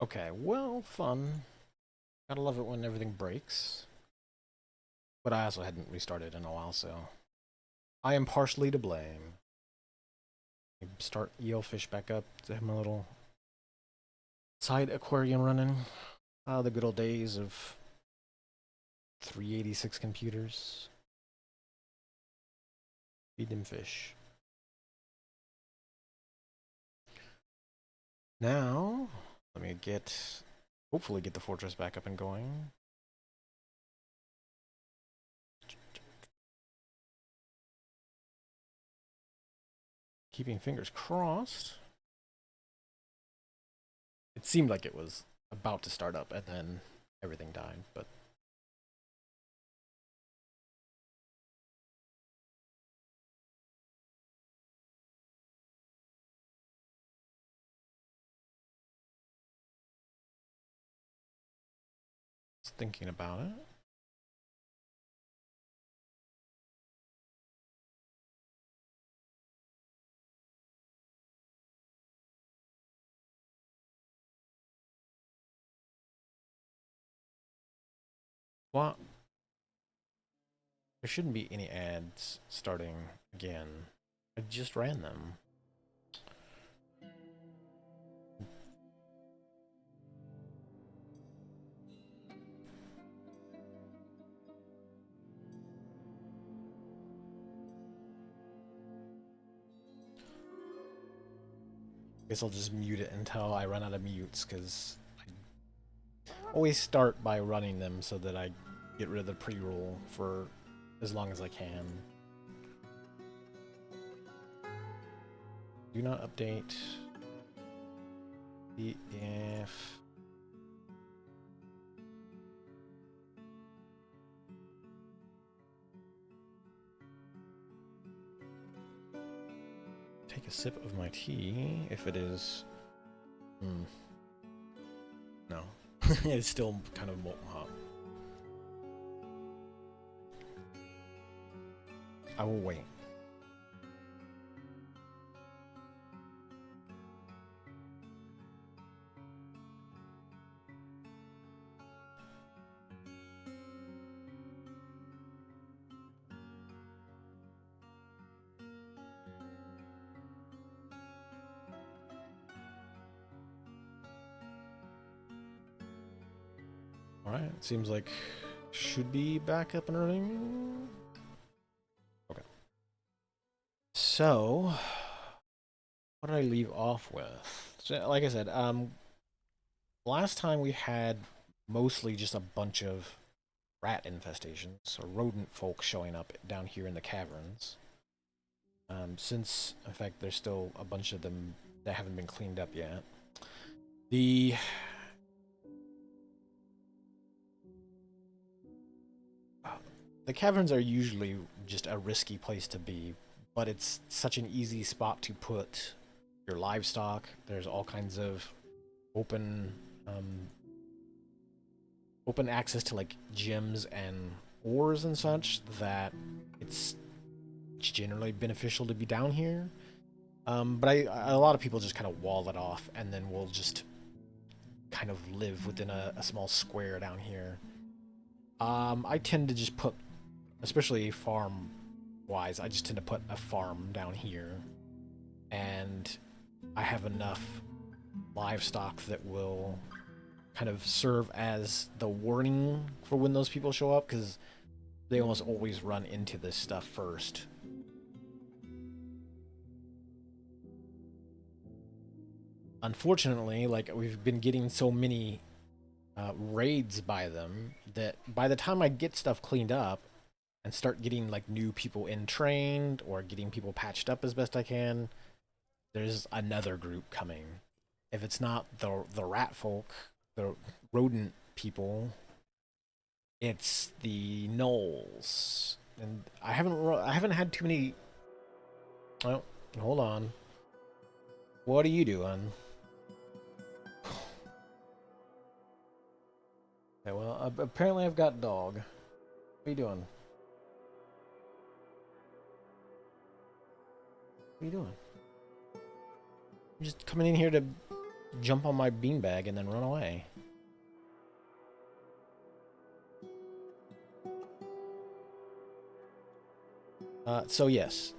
Okay, well, fun. Gotta love it when everything breaks. But I also hadn't restarted in a while, so I am partially to blame. Start eelfish back up to have my little side aquarium running. Ah, the good old days of 386 computers. Feed them fish. Now, let me hopefully get the fortress back up and going. Keeping fingers crossed. It seemed like it was about to start up and then everything died, but just thinking about it. Well, there shouldn't be any ads starting again. I just ran them. Guess I'll just mute it until I run out of mutes, because I always start by running them so that I get rid of the pre-roll for as long as I can. Do not update the if take a sip of my tea if it is no. It's still kind of molten hot. I will wait. Alright, seems like should be back up and running. Okay. So, what did I leave off with? So, like I said, last time we had mostly just a bunch of rat infestations, or rodent folk showing up down here in the caverns. Since, in fact, there's still a bunch of them that haven't been cleaned up yet. The the caverns are usually just a risky place to be, but it's such an easy spot to put your livestock. There's all kinds of open um, open access to like gems and ores and such that it's generally beneficial to be down here. But a lot of people just kind of wall it off and then we'll just kind of live within a small square down here. I tend to just put, especially farm wise, I just tend to put a farm down here, and I have enough livestock that will kind of serve as the warning for when those people show up, because they almost always run into this stuff first. Unfortunately, like we've been getting so many raids by them that by the time I get stuff cleaned up and start getting like new people in trained or getting people patched up as best I can, there's another group coming. If it's not the rat folk, the rodent people, it's the gnolls. And I haven't had too many. Oh, hold on. What are you doing? Okay, well, apparently I've got dog. What are you doing? What are you doing? You're just coming in here to jump on my beanbag and then run away. So yes.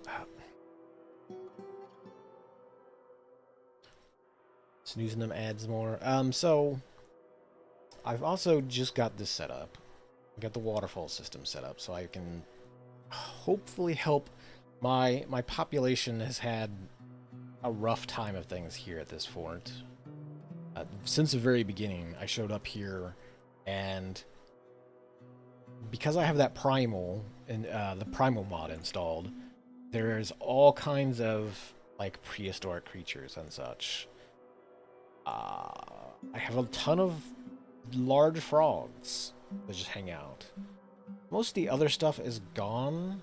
Snoozing them adds more. So I've also just got this set up. I got the waterfall system set up so I can hopefully help. My population has had a rough time of things here at this fort. Since the very beginning, I showed up here, and because I have that primal and the primal mod installed, there's all kinds of like prehistoric creatures and such. I have a ton of large frogs that just hang out. Most of the other stuff is gone.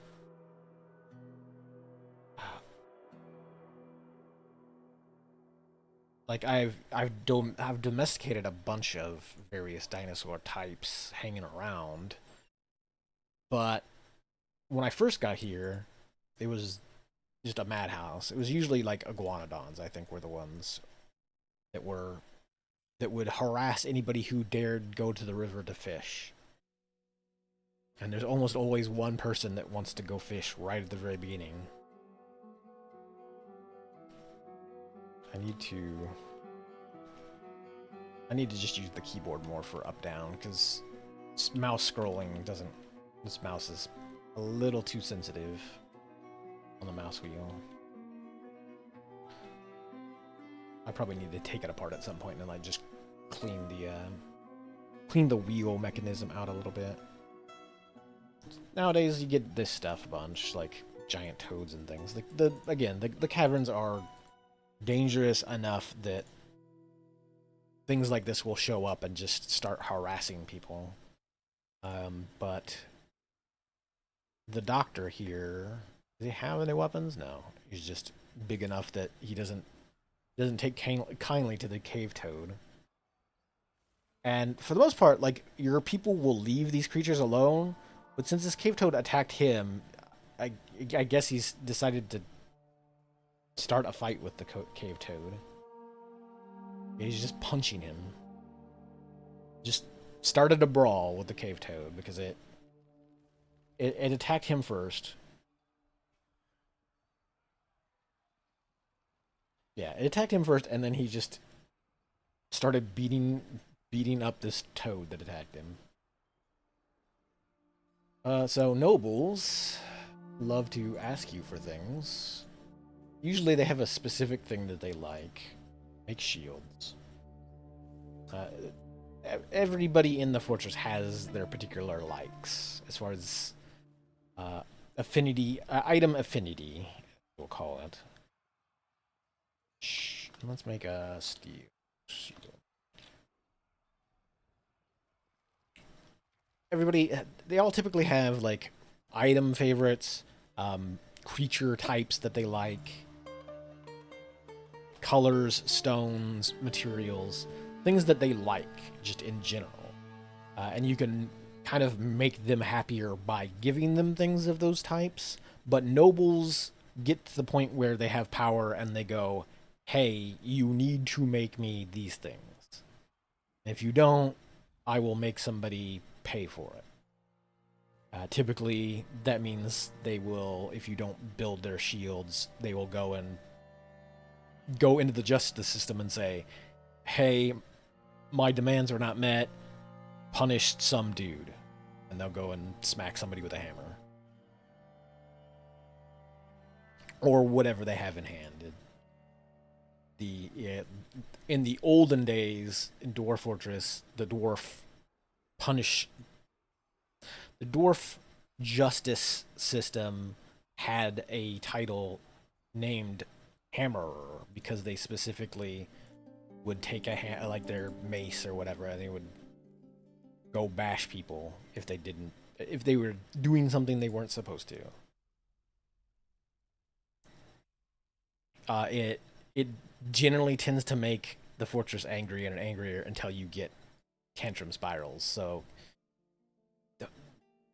Like I've domesticated a bunch of various dinosaur types hanging around, but when I first got here, it was just a madhouse. It was usually like iguanodons, I think, were the ones that were that would harass anybody who dared go to the river to fish. And there's almost always one person that wants to go fish right at the very beginning. I need to just use the keyboard more for up down because mouse scrolling doesn't. This mouse is a little too sensitive on the mouse wheel. I probably need to take it apart at some point and like just clean the wheel mechanism out a little bit. Nowadays you get this stuff a bunch, like giant toads and things. The caverns are dangerous enough that things like this will show up and just start harassing people. But the doctor here, does he have any weapons? No, he's just big enough that he doesn't take kindly to the cave toad. And for the most part, like, your people will leave these creatures alone, but since this cave toad attacked him, I guess he's decided to start a fight with the cave toad. He's just punching him. Just started a brawl with the cave toad because it attacked him first. Yeah, it attacked him first, and then he just started beating up this toad that attacked him. So nobles love to ask you for things. Usually they have a specific thing that they like. Make shields. Everybody in the fortress has their particular likes as far as affinity, item affinity, we'll call it. Let's make a steel shield. Everybody, they all typically have like item favorites, creature types that they like, colors, stones, materials, things that they like just in general. And you can kind of make them happier by giving them things of those types. But nobles get to the point where they have power and they go, hey, you need to make me these things. If you don't, I will make somebody pay for it. Typically, that means they will, if you don't build their shields, they will go into the justice system and say, hey, my demands are not met, punish some dude. And they'll go and smack somebody with a hammer. Or whatever they have in hand. In the olden days, in Dwarf Fortress, the dwarf justice system had a title named Hammerer because they specifically would take like their mace or whatever, and they would go bash people if they were doing something they weren't supposed to. It generally tends to make the fortress angrier and angrier until you get tantrum spirals. So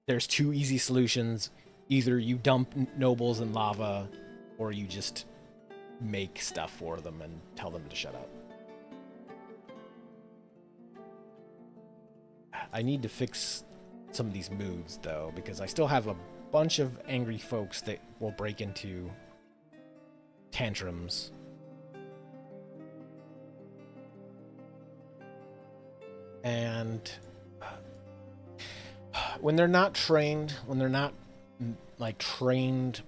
there's two easy solutions. Either you dump nobles in lava, or you just make stuff for them and tell them to shut up. I need to fix some of these moods, though, because I still have a bunch of angry folks that will break into tantrums. And when they're not trained, when they're not like trained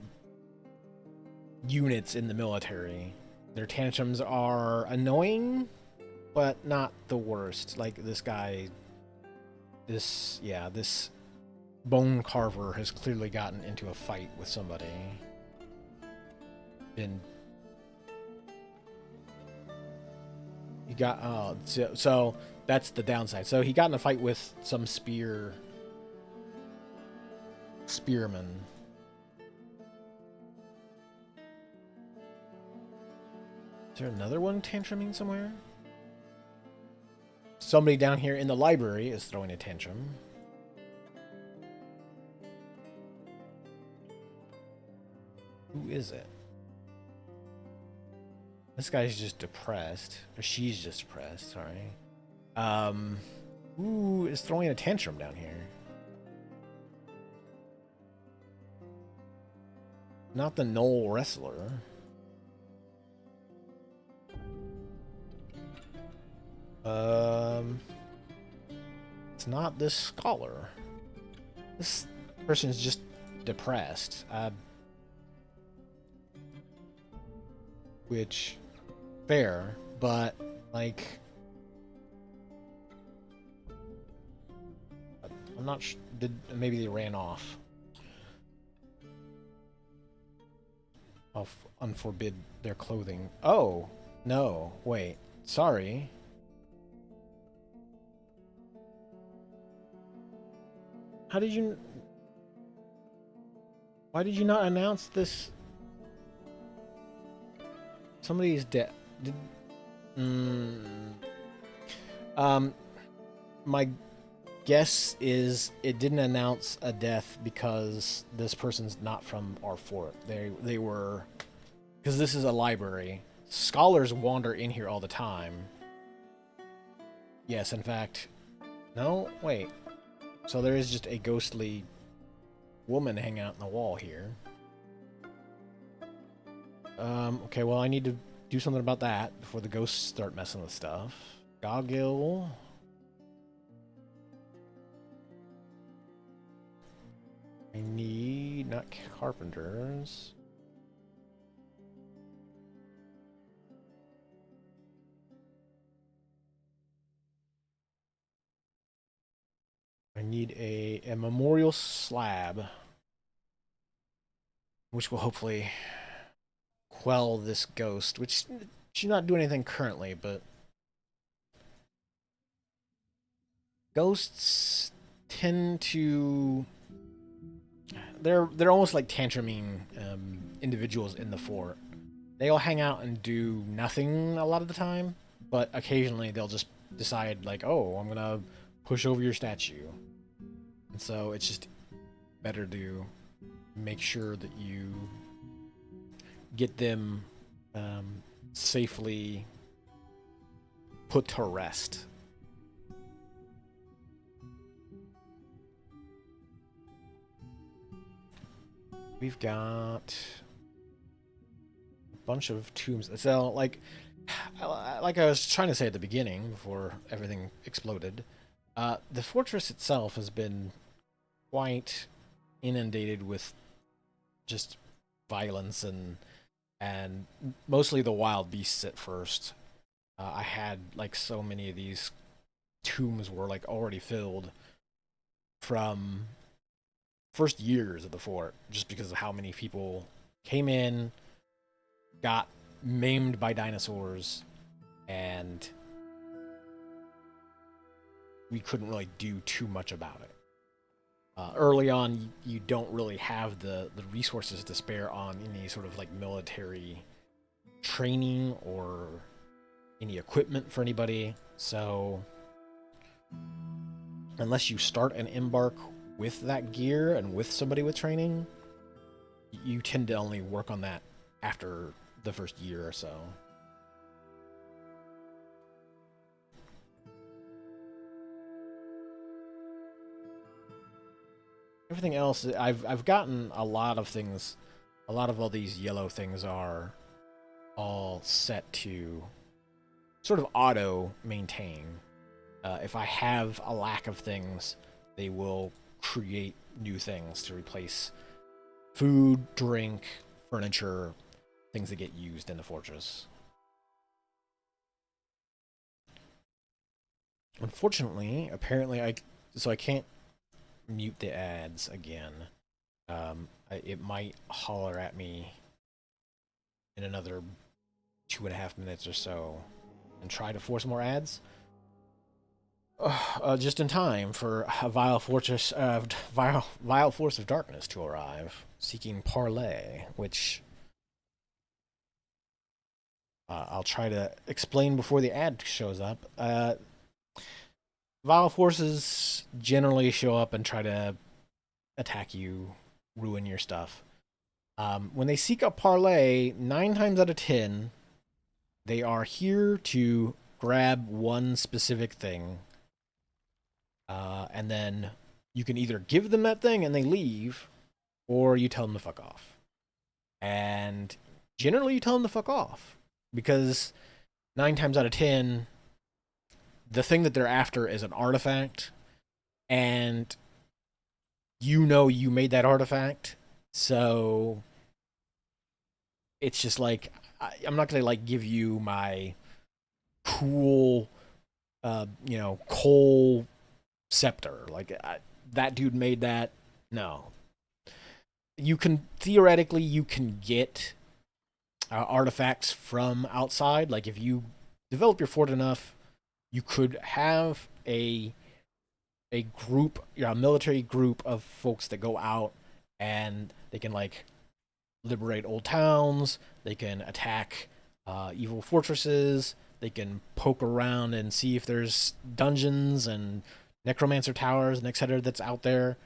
units in the military, their tantrums are annoying, but not the worst. Like this guy, this bone carver has clearly gotten into a fight with somebody. And he got so that's the downside. So he got in a fight with some spearman. Is there another one tantruming somewhere? Somebody down here in the library is throwing a tantrum. Who is it? This guy's just depressed. Or she's just depressed, sorry. Who is throwing a tantrum down here? Not the Knoll wrestler. It's not this scholar. This person is just depressed. Which, fair, but, like, I'm not sure. Maybe they ran off. I'll unforbid their clothing. Oh, no, wait, sorry. How did you... Why did you not announce this? Somebody's dead. My guess is it didn't announce a death because this person's not from our fort. They were... Because this is a library. Scholars wander in here all the time. Yes, in fact... No? Wait. So there is just a ghostly woman hanging out in the wall here. Okay, well, I need to do something about that before the ghosts start messing with stuff. Goggle. I need... not carpenters. I need a memorial slab, which will hopefully quell this ghost, which she's not doing anything currently, but ghosts tend to... They're almost like tantruming individuals in the fort. They all hang out and do nothing a lot of the time, but occasionally they'll just decide, like, oh, I'm gonna push over your statue. And so it's just better to make sure that you get them safely put to rest. We've got a bunch of tombs. So, like I was trying to say at the beginning, before everything exploded, the fortress itself has been quite inundated with just violence and mostly the wild beasts at first. I had like so many of these tombs were like already filled from first years of the fort, just because of how many people came in, got maimed by dinosaurs, and we couldn't really do too much about it. Early on, you don't really have the resources to spare on any sort of like military training or any equipment for anybody. So unless you start and embark with that gear and with somebody with training, you tend to only work on that after the first year or so. Everything else, I've gotten a lot of things. A lot of all these yellow things are all set to sort of auto maintain. If I have a lack of things, they will create new things to replace food, drink, furniture, things that get used in the fortress. Unfortunately, apparently I can't mute the ads again. It might holler at me in another 2.5 minutes or so and try to force more ads. Just in time for a vile force of darkness to arrive, seeking parley, which I'll try to explain before the ad shows up. Vile forces generally show up and try to attack you, ruin your stuff. When they seek a parley, 9 times out of 10, they are here to grab one specific thing, and then you can either give them that thing and they leave, or you tell them to fuck off. And generally, you tell them to fuck off because 9 times out of 10, the thing that they're after is an artifact, and you know you made that artifact, so it's just like I'm not gonna like give you my cool, coal scepter. Like that dude made that. No, you can theoretically you can get artifacts from outside. Like if you develop your fort enough, you could have a group, a military group of folks that go out and they can like liberate old towns. They can attack evil fortresses. They can poke around and see if there's dungeons and necromancer towers and etc. that's out there.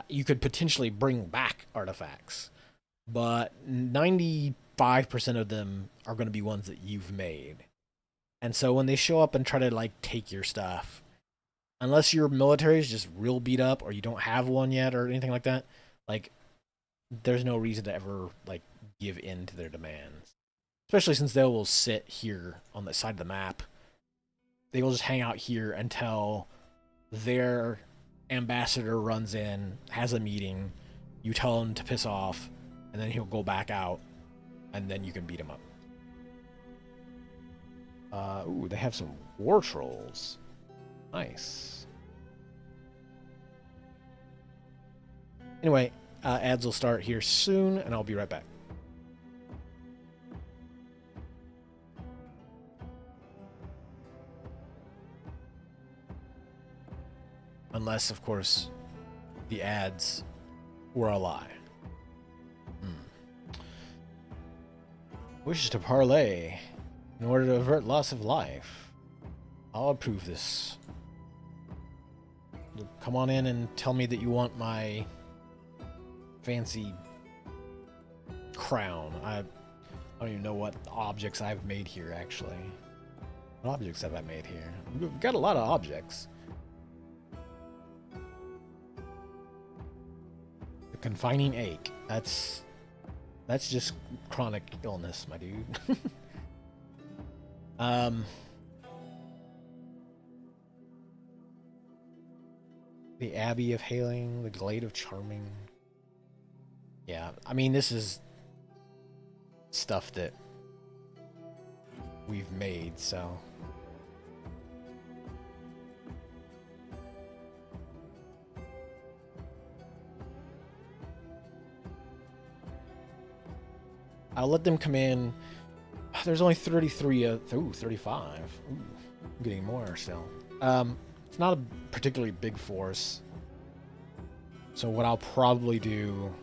You could potentially bring back artifacts, but 95% of them are going to be ones that you've made. And so when they show up and try to like take your stuff, unless your military is just real beat up or you don't have one yet or anything like that, like there's no reason to ever like give in to their demands. Especially since they will sit here on the side of the map. They will just hang out here until their ambassador runs in, has a meeting, you tell him to piss off, and then he'll go back out, and then you can beat him up. Ooh, they have some war trolls. Nice. Anyway, ads will start here soon, and I'll be right back. Unless, of course, the ads were a lie. Wishes to parley in order to avert loss of life. I'll approve this. Come on in and tell me that you want my fancy crown. I don't even know what objects I've made here, actually. What objects have I made here? We've got a lot of objects. The confining ache. That's just chronic illness, my dude. The Abbey of Hailing, the Glade of Charming. Yeah, I mean, this is stuff that we've made, so. I'll let them come in. There's only 33, 35. Ooh, I'm getting more still. It's not a particularly big force. So what I'll probably do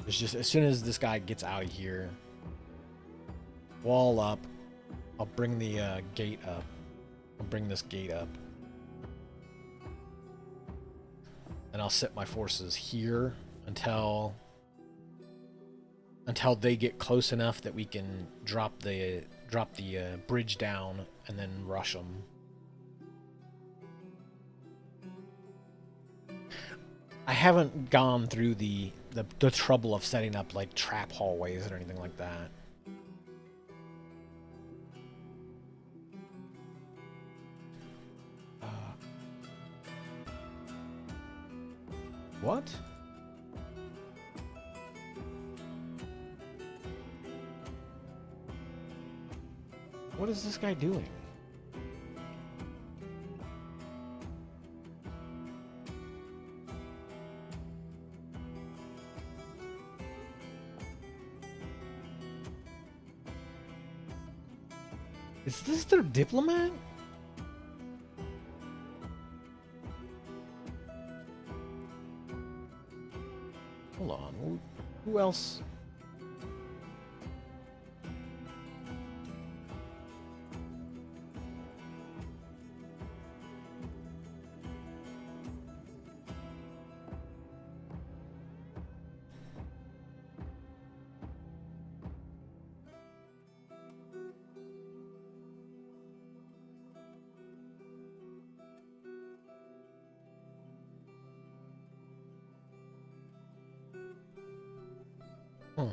is just as soon as this guy gets out of here, wall up, I'll bring the gate up. I'll bring this gate up. And I'll set my forces here until they get close enough that we can drop the bridge down and then rush them. I haven't gone through the trouble of setting up like trap hallways or anything like that. What? What is this guy doing? Is this their diplomat? Hold on. Who else? Hmm.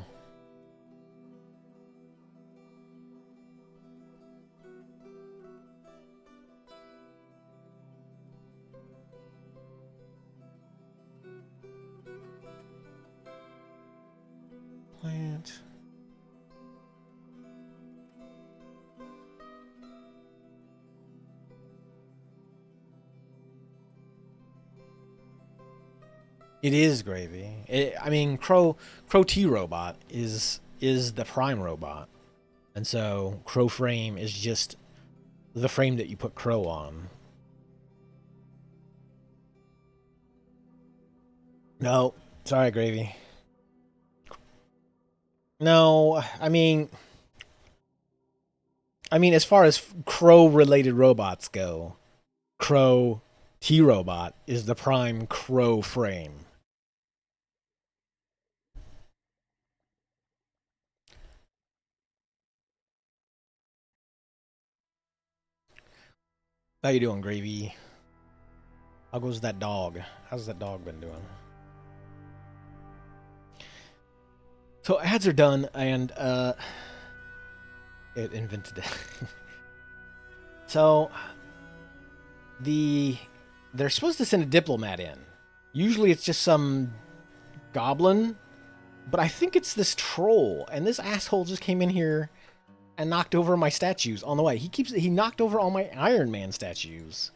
Plant. It is gravy. I mean, Crow T robot is the prime robot, and so Crowframe is just the frame that you put Crow on. No, sorry, gravy. No, I mean, as far as Crow-related robots go, Crow T robot is the prime Crow frame. How you doing, gravy? How goes that dog? How's that dog been doing? So ads are done, and it invented it. So the they're supposed to send a diplomat in. Usually it's just some goblin, but I think it's this troll, and this asshole just came in here and knocked over my statues on the way. He knocked over all my Iron Man statues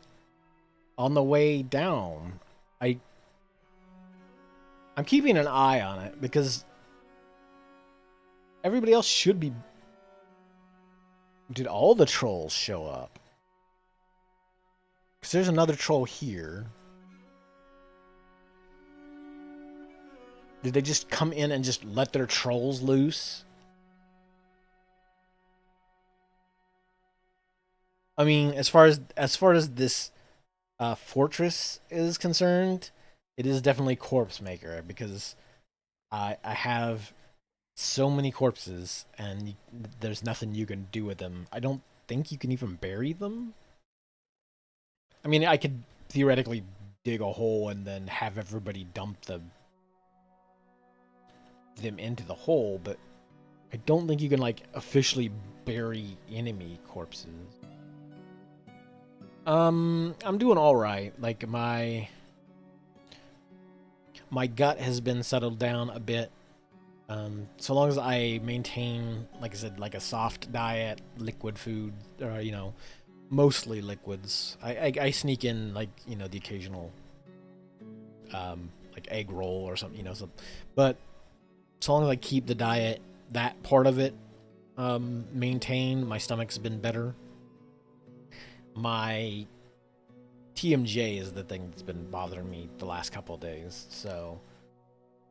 on the way down. I I'm keeping an eye on it because everybody else should be. Did all the trolls show up? Because there's another troll here. Did they just come in and just let their trolls loose? I mean, as far as this fortress is concerned, it is definitely corpse maker because I have so many corpses and there's nothing you can do with them. I don't think you can even bury them. I mean, I could theoretically dig a hole and then have everybody dump them into the hole, but I don't think you can like officially bury enemy corpses. I'm doing all right. Like my gut has been settled down a bit. So long as I maintain, like I said, like a soft diet, liquid food, or mostly liquids. I sneak in like the occasional like egg roll or something, but so long as I keep the diet, that part of it maintained, my stomach's been better. My TMJ is the thing that's been bothering me the last couple of days. So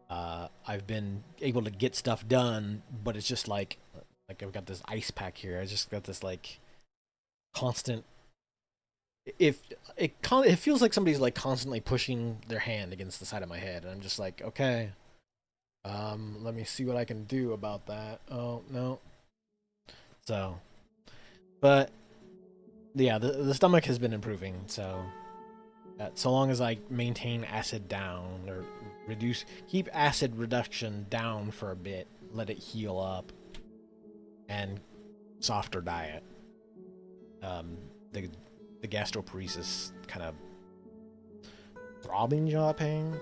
I've been able to get stuff done, but it's just like I've got this ice pack here. I just got this like constant. If it feels like somebody's like constantly pushing their hand against the side of my head, and I'm just like, okay, let me see what I can do about that. Oh no. So, but yeah, the stomach has been improving. So So long as I maintain acid down or keep acid reduction down for a bit, let it heal up, and softer diet. Um, the the gastroparesis kind of throbbing jaw pain.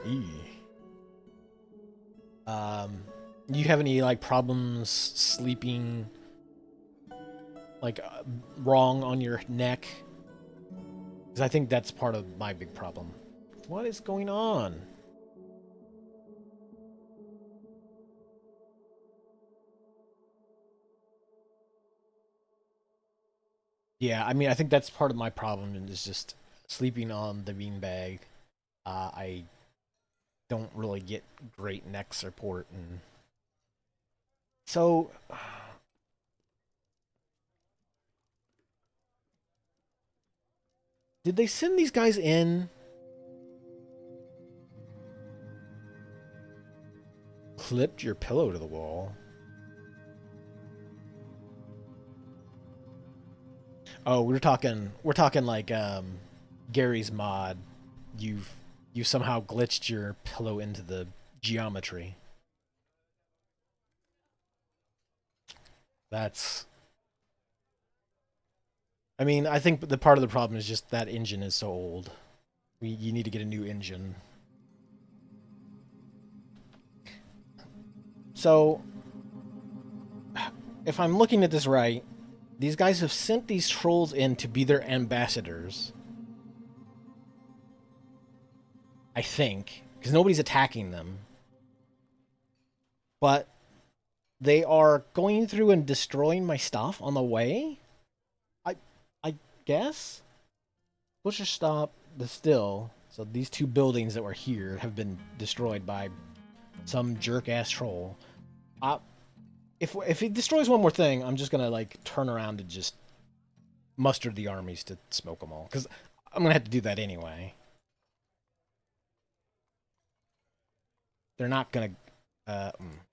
Do you have any like problems sleeping like wrong on your neck? Because I think that's part of my big problem. What is going on? Yeah, I mean, I think that's part of my problem is just sleeping on the beanbag. I don't really get great neck support, and so did they send these guys in? Clipped your pillow to the wall. Oh, we're talking like Gary's mod. You've you somehow glitched your pillow into the geometry. That's I mean, I think the part of the problem is just that engine is so old. You need to get a new engine. So, if I'm looking at this right, these guys have sent these trolls in to be their ambassadors. I think, because nobody's attacking them. But they are going through and destroying my stuff on the way? I I guess? Butcher Stop, the Still. So these two buildings that were here have been destroyed by some jerk ass troll. Uh, if he destroys one more thing, I'm just gonna like turn around and just muster the armies to smoke them all, because I'm gonna have to do that anyway. They're not gonna.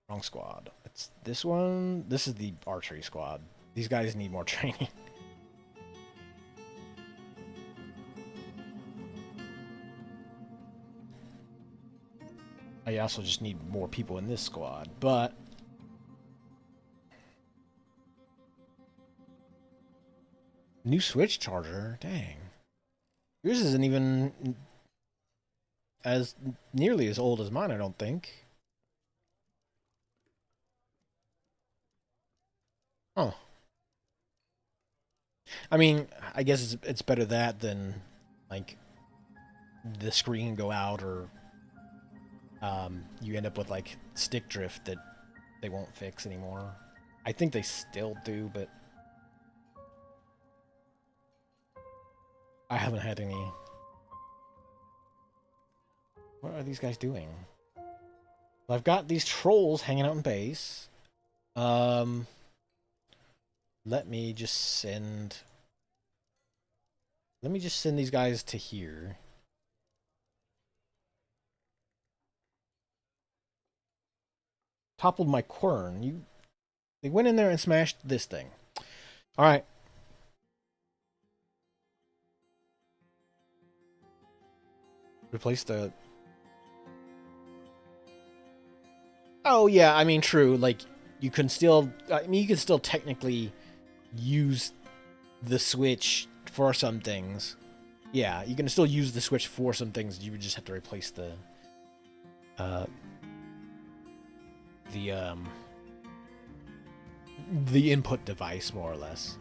Wrong squad. It's this one. This is the archery squad. These guys need more training. I also just need more people in this squad, but new switch charger. Dang, yours isn't even as nearly as old as mine. I don't think. Oh, I mean, I guess it's better that than like the screen go out or you end up with like stick drift that they won't fix anymore. I think they still do, but I haven't had any. What are these guys doing? Well, I've got these trolls hanging out in base. Um, let me just send. Let me just send these guys to here. Toppled my quern. They went in there and smashed this thing. All right. Replace the. Oh yeah, I mean true. Like you can still. I mean you can still technically use the switch for some things. Yeah, you can still use the switch for some things. You would just have to replace uh, the um, the input device more or less.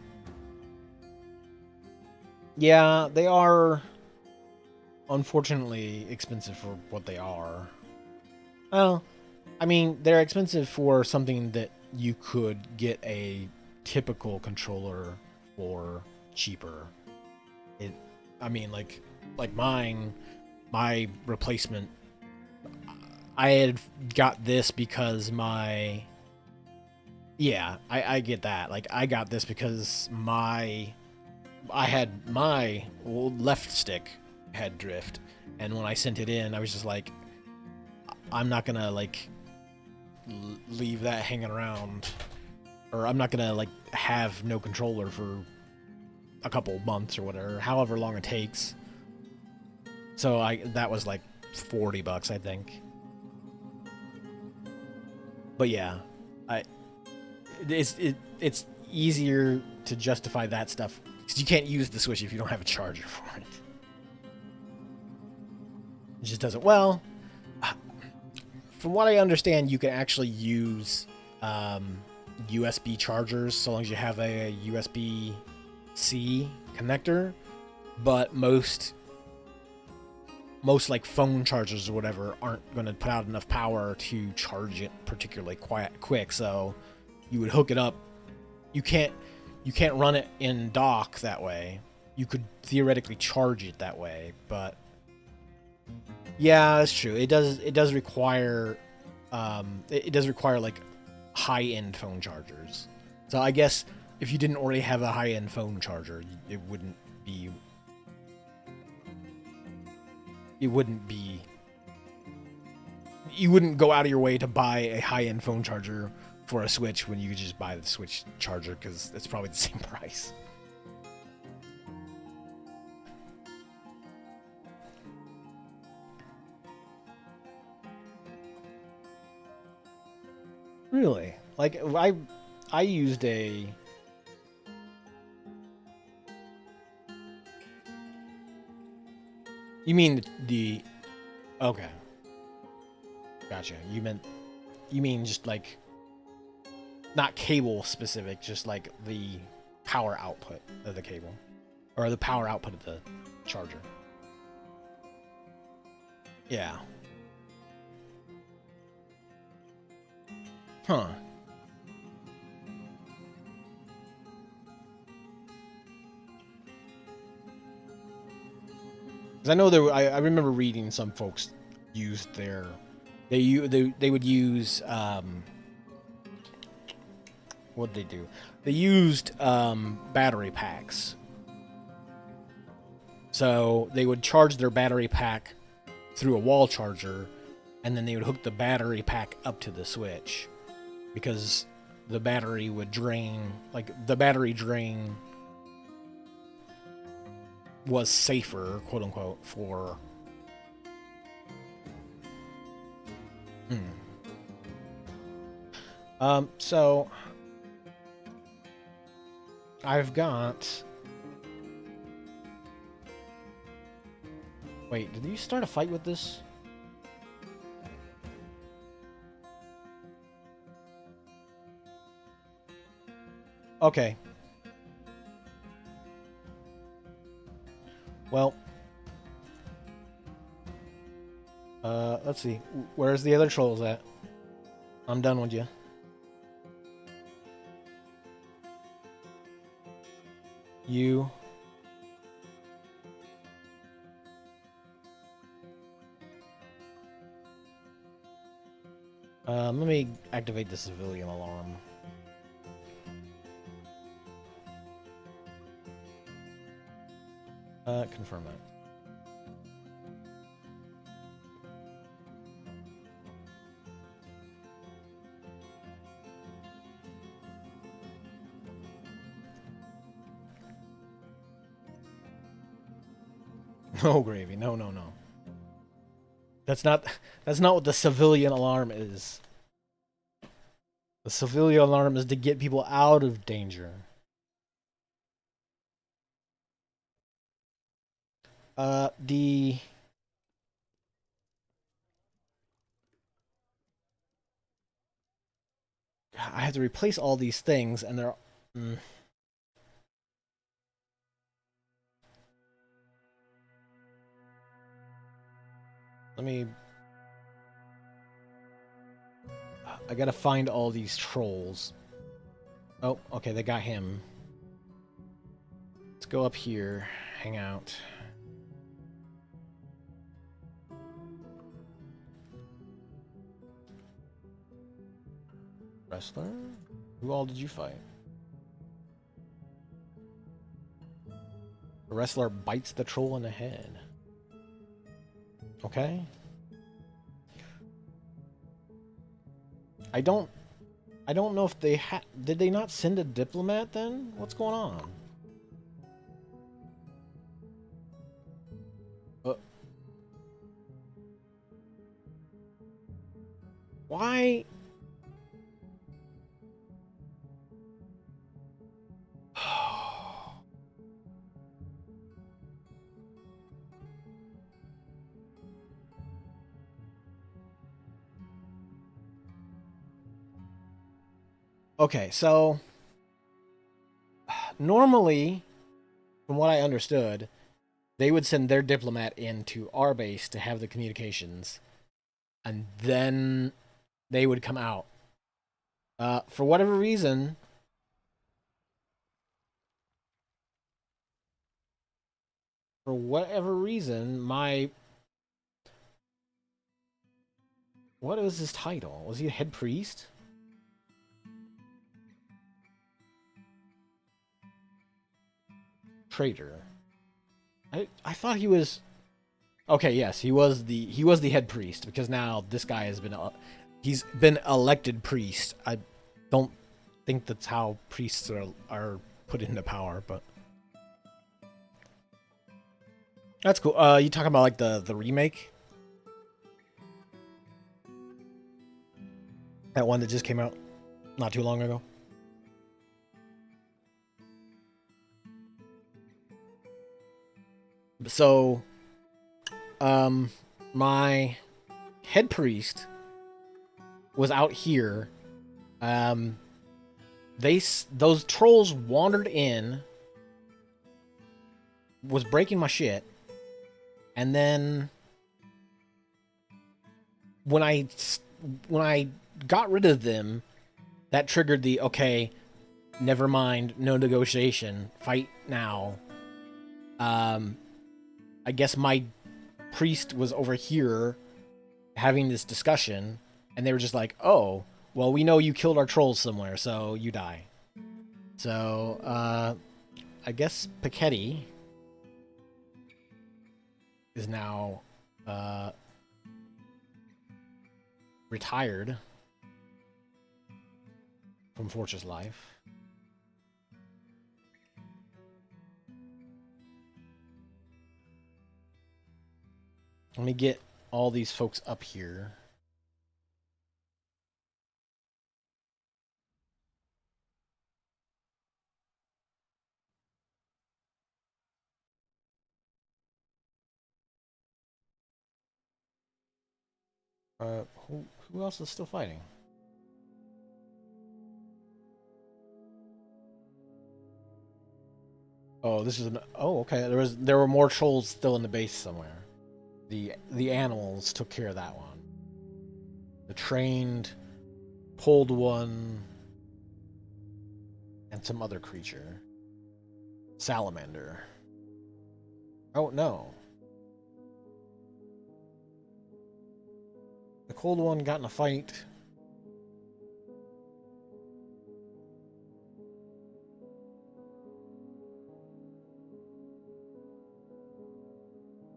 Yeah, they are unfortunately expensive for what they are. Well, I mean, they're expensive for something that you could get a typical controller for cheaper. It, I mean, like my replacement. I had got this because my. Yeah, I get that. Like I got this because I had my left stick had drift, and when I sent it in, I was just like, I'm not gonna like leave that hanging around, or I'm not gonna like have no controller for a couple months or whatever, however long it takes. So that was like $40, I think. But yeah, I it's easier to justify that stuff because you can't use the Switch if you don't have a charger for it. It just doesn't. Well, from what I understand, you can actually use USB chargers so long as you have a USB-C connector. But most like phone chargers or whatever aren't going to put out enough power to charge it particularly quick. So you would hook it up. You can't run it in dock that way. You could theoretically charge it that way, but yeah, that's true. It does require it does require like high-end phone chargers. So I guess if you didn't already have a high-end phone charger, it wouldn't be you wouldn't go out of your way to buy a high-end phone charger for a Switch when you could just buy the Switch charger because it's probably the same price. Really? Like I used a You mean the okay. Gotcha. You mean just like not cable specific, just like the power output of the cable or the power output of the charger. Yeah. Huh. Because I know I remember reading some folks used their they would use what did they do? They used battery packs. So they would charge their battery pack through a wall charger, and then they would hook the battery pack up to the Switch because the battery would drain. Like the battery drain was safer, quote unquote, for. So I've got. Wait, did you start a fight with this? Okay. Well, let's see. Where's the other trolls at? I'm done with you. You. Let me activate the civilian alarm. Confirm that. No, Gravy. No, no, no. That's not what the civilian alarm is. The civilian alarm is to get people out of danger. The I have to replace all these things, and they're. Let me. I gotta find all these trolls. Oh, okay, they got him. Let's go up here, hang out. Wrestler? Who all did you fight? The wrestler bites the troll in the head. Okay. I don't know if they did they not send a diplomat then? What's going on? Why? Okay, so normally, from what I understood, they would send their diplomat into our base to have the communications, and then they would come out. For whatever reason, my what was his title? Was he a head priest? Traitor. I thought he was. Okay, yes, he was the head priest because now this guy has been he's been elected priest. I don't think that's how priests are put into power, but that's cool. You talking about like the remake? That one that just came out not too long ago? So, um my head priest was out here. Um those trolls wandered in, was breaking my shit, and then when I got rid of them, that triggered the okay, never mind, no negotiation, fight now. Um, I guess my priest was over here having this discussion, and they were just like, "Oh, well, we know you killed our trolls somewhere, so you die." So, I guess Piketty is now uh, retired from Fortress Life. Let me get all these folks up here. Who else is still fighting? Oh, this is an. Oh, okay. There were more trolls still in the base somewhere. The animals took care of that one. The trained pulled one and some other creature. Salamander. Oh no. The cold one got in a fight.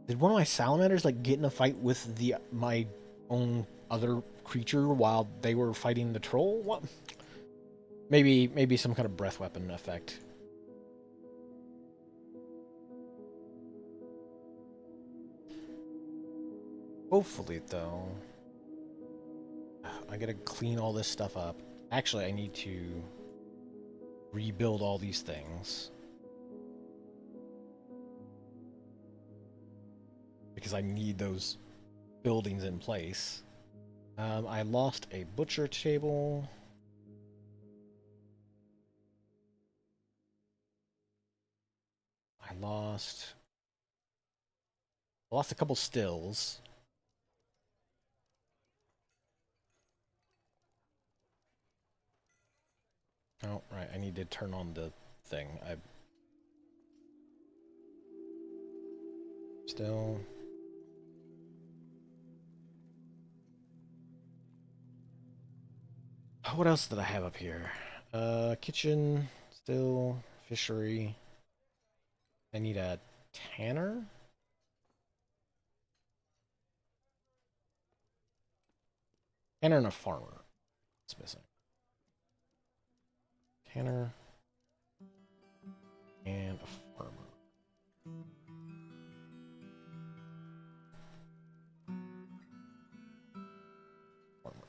Did one of my salamanders like get in a fight with the my own other creature while they were fighting the troll? What? Maybe some kind of breath weapon effect. Hopefully, though, I gotta clean all this stuff up. Actually, I need to rebuild all these things because I need those buildings in place. I lost a butcher table. I lost a couple stills. Oh, right. I need to turn on the thing. I still. What else did I have up here? Kitchen, still, fishery. I need a tanner? Tanner and a farmer. It's missing. Tanner and a farmer. Farmer.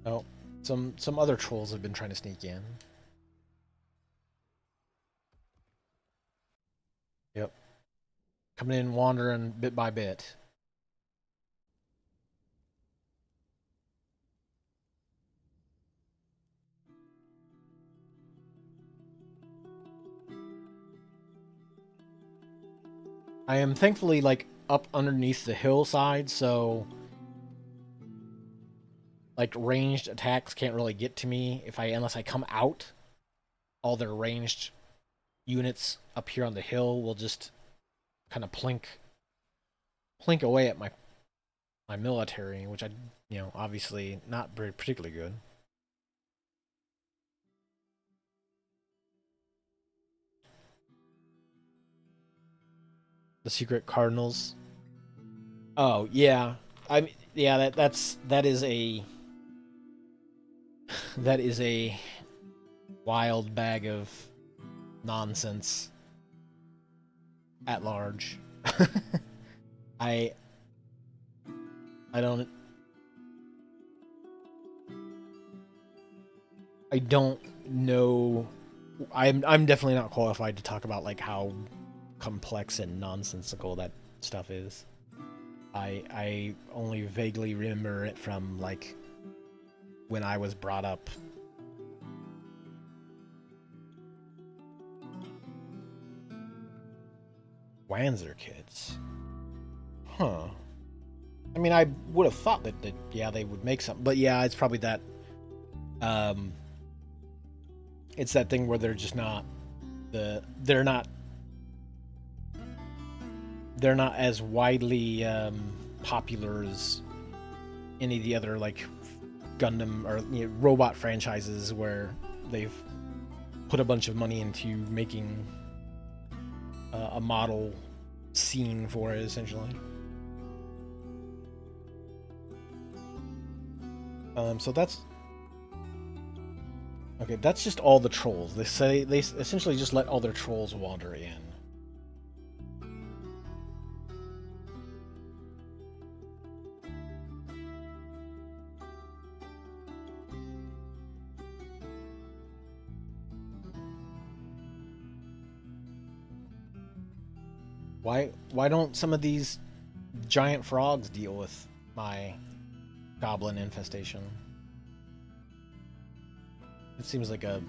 Oh, some other trolls have been trying to sneak in. Yep. Coming in, wandering bit by bit. I am thankfully like up underneath the hillside, so like ranged attacks can't really get to me if I unless I come out. All their ranged units up here on the hill will just kind of plink away at my military, which I obviously not very particularly good. The secret cardinals. Oh yeah, yeah that is a that is a wild bag of nonsense at large. I I don't I don't know. I'm definitely not qualified to talk about like how complex and nonsensical that stuff is. I only vaguely remember it from like when I was brought up. Wanzer kids. Huh. I mean, I would have thought that yeah, they would make something, but yeah, it's probably that. Um, it's that thing where they're just not they're not as widely popular as any of the other like Gundam or robot franchises where they've put a bunch of money into making a model scene for it essentially. So that's okay. That's just all the trolls. They say they essentially just let all their trolls wander in. Why don't some of these giant frogs deal with my goblin infestation? It seems like a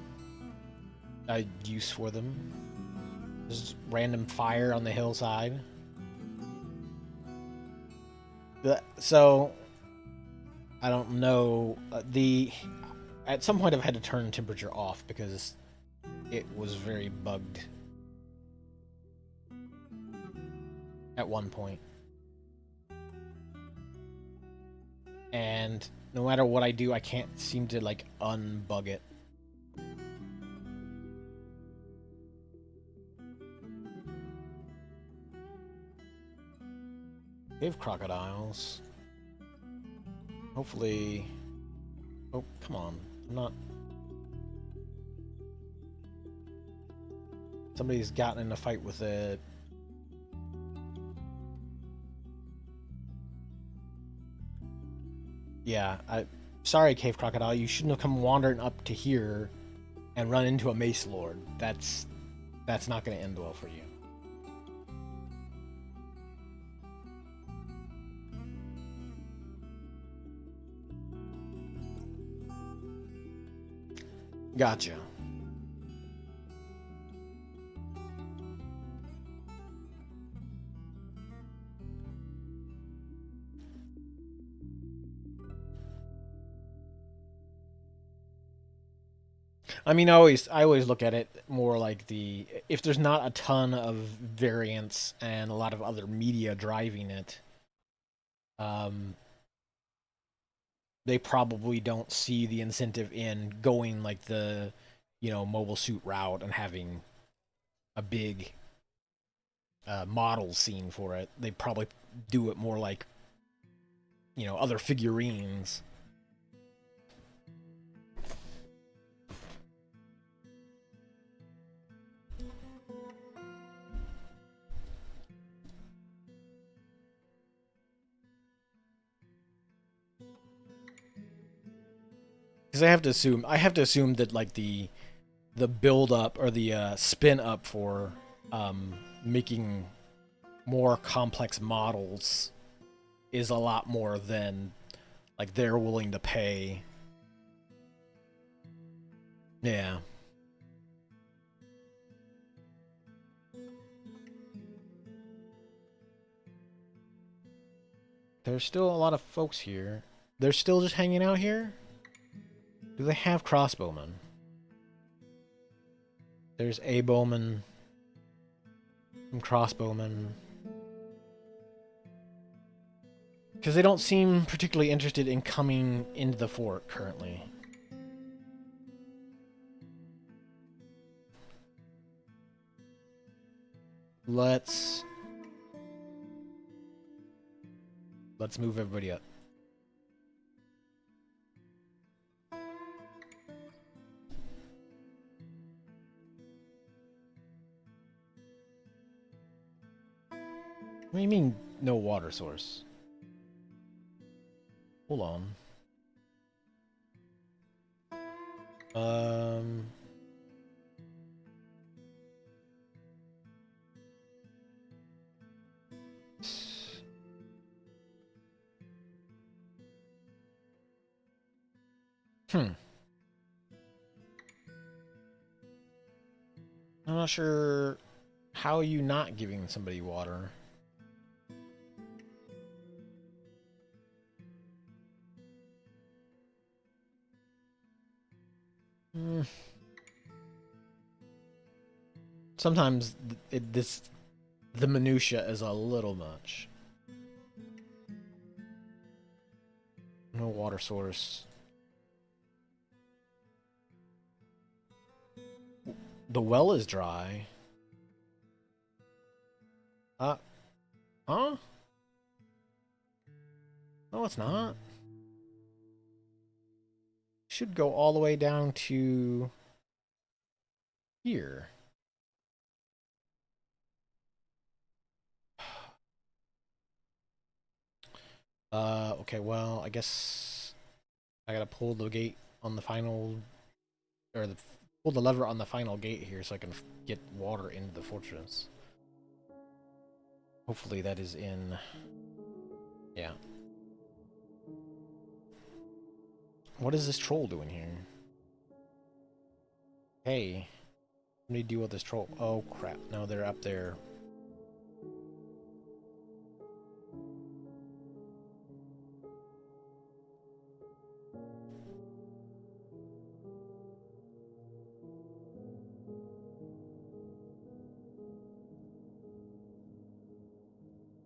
use for them. Just random fire on the hillside. So I don't know. The At some point I've had to turn temperature off because it was very bugged at one point. And no matter what I do, I can't seem to like unbug it. Cave crocodiles. Hopefully. Oh, come on. I'm not. Somebody's gotten in a fight with it. Yeah, sorry, Cave Crocodile. You shouldn't have come wandering up to here and run into a Mace Lord. That's not going to end well for you. Gotcha. I mean, I always look at it more like if there's not a ton of variance and a lot of other media driving it, um, they probably don't see the incentive in going like the, mobile suit route and having a big model scene for it. They probably do it more like, other figurines. Because I have to assume that like the build up or the spin up for making more complex models is a lot more than like they're willing to pay. Yeah. There's still a lot of folks here. They're still just hanging out here? Do they have crossbowmen? There's a bowman, some crossbowmen. Because they don't seem particularly interested in coming into the fort currently. Let's move everybody up. What do you mean no water source? Hold on. Um Hmm. I'm not sure how are you not giving somebody water? Hmm. Sometimes the minutia is a little much. No water source. The well is dry. Uh, huh? No, it's not. Should go all the way down to here. Okay, well, I guess I gotta pull the gate on the final, or pull the lever on the final gate here so I can get water into the fortress. Hopefully that is in, yeah. What is this troll doing here? Hey, what do you do with this troll? Oh crap, no, they're up there.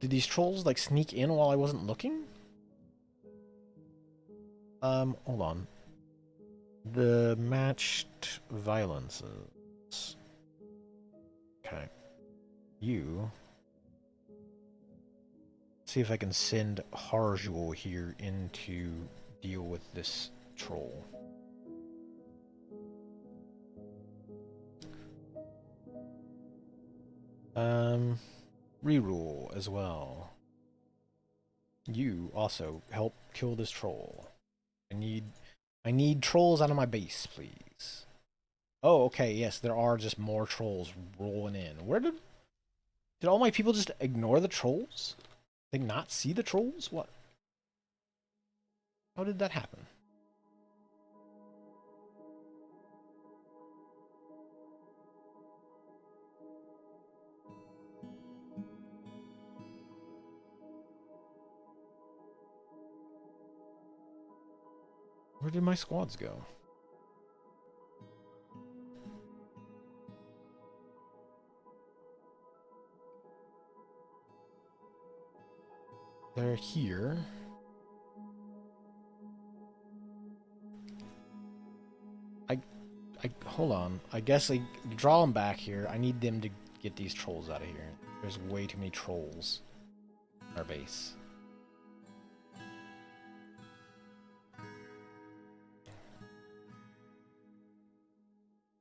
Did these trolls like sneak in while I wasn't looking? Hold on. The matched violences. Okay. You. See if I can send Harjul here in to deal with this troll. Rerule as well. You also help kill this troll. I need trolls out of my base, please. Oh, okay, yes, there are just more trolls rolling in. Where did all my people just ignore the trolls? They not see the trolls? What? How did that happen? Where did my squads go? They're here. I hold on. I guess I draw them back here. I need them to get these trolls out of here. There's way too many trolls in our base.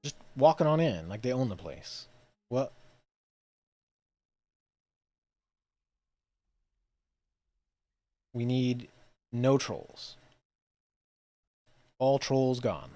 Just walking on in like they own the place. What? We need no trolls. All trolls gone.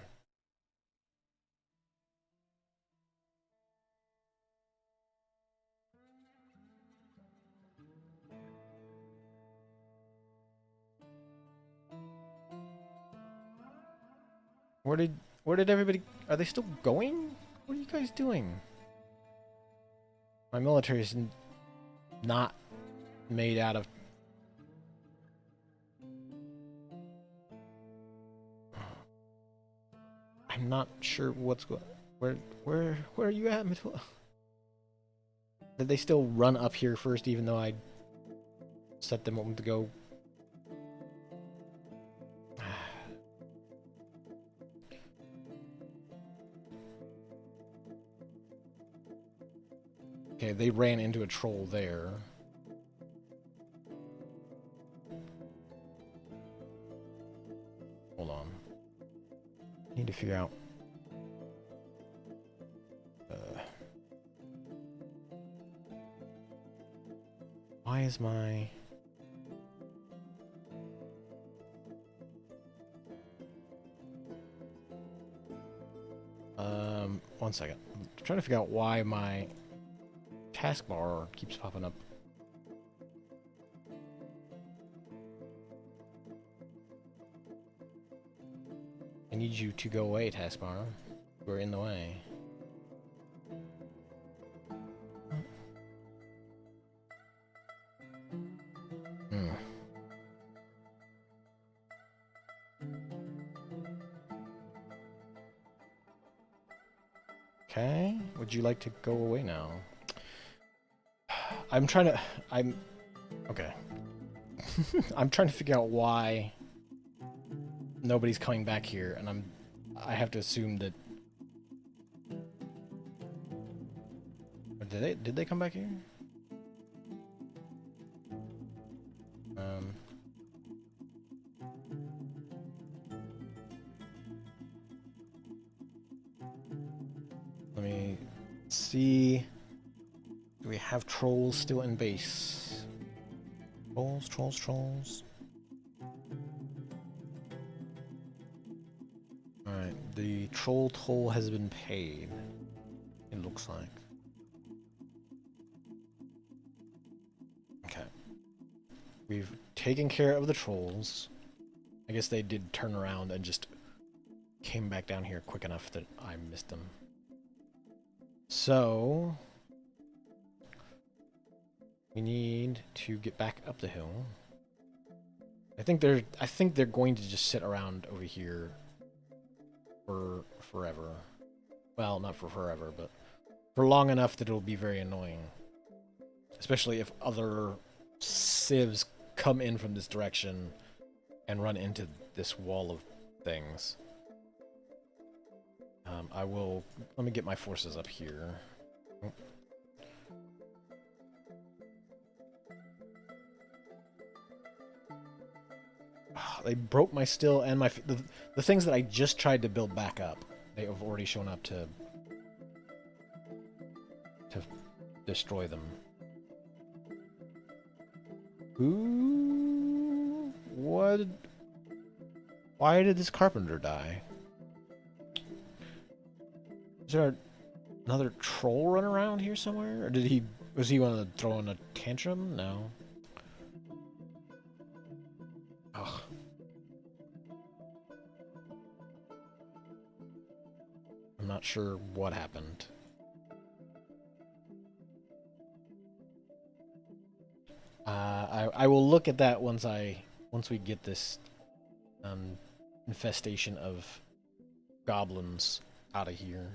Where did everybody... Are they still going? What are you guys doing? My military is not made out of... I'm not sure what's going... Where are you at, Mitchell? Did they still run up here first, even though I set them up to go? Okay, they ran into a troll there. Hold on. Need to figure out... why is my... One second. I'm trying to figure out why my taskbar keeps popping up. I need you to go away, taskbar. We're in the way. Okay, would you like to go away now? I'm okay. I'm trying to figure out why nobody's coming back here, and I have to assume that... Did they come back here? Let me see. Do we have trolls still in base? Trolls. Alright, the troll toll has been paid. It looks like. Okay. We've taken care of the trolls. I guess they did turn around and just came back down here quick enough that I missed them. So... we need to get back up the hill. I think they're going to just sit around over here for forever. Well, not for forever, but for long enough that it'll be very annoying. Especially if other civs come in from this direction and run into this wall of things. Let me get my forces up here. They broke my still and the things that I just tried to build back up. They have already shown up to destroy them. Who? What? Why did this carpenter die? Is there another troll run around here somewhere? Or was he want to throw in a tantrum? No. Ugh. I'm not sure what happened. I will look at that once we get this infestation of goblins out of here.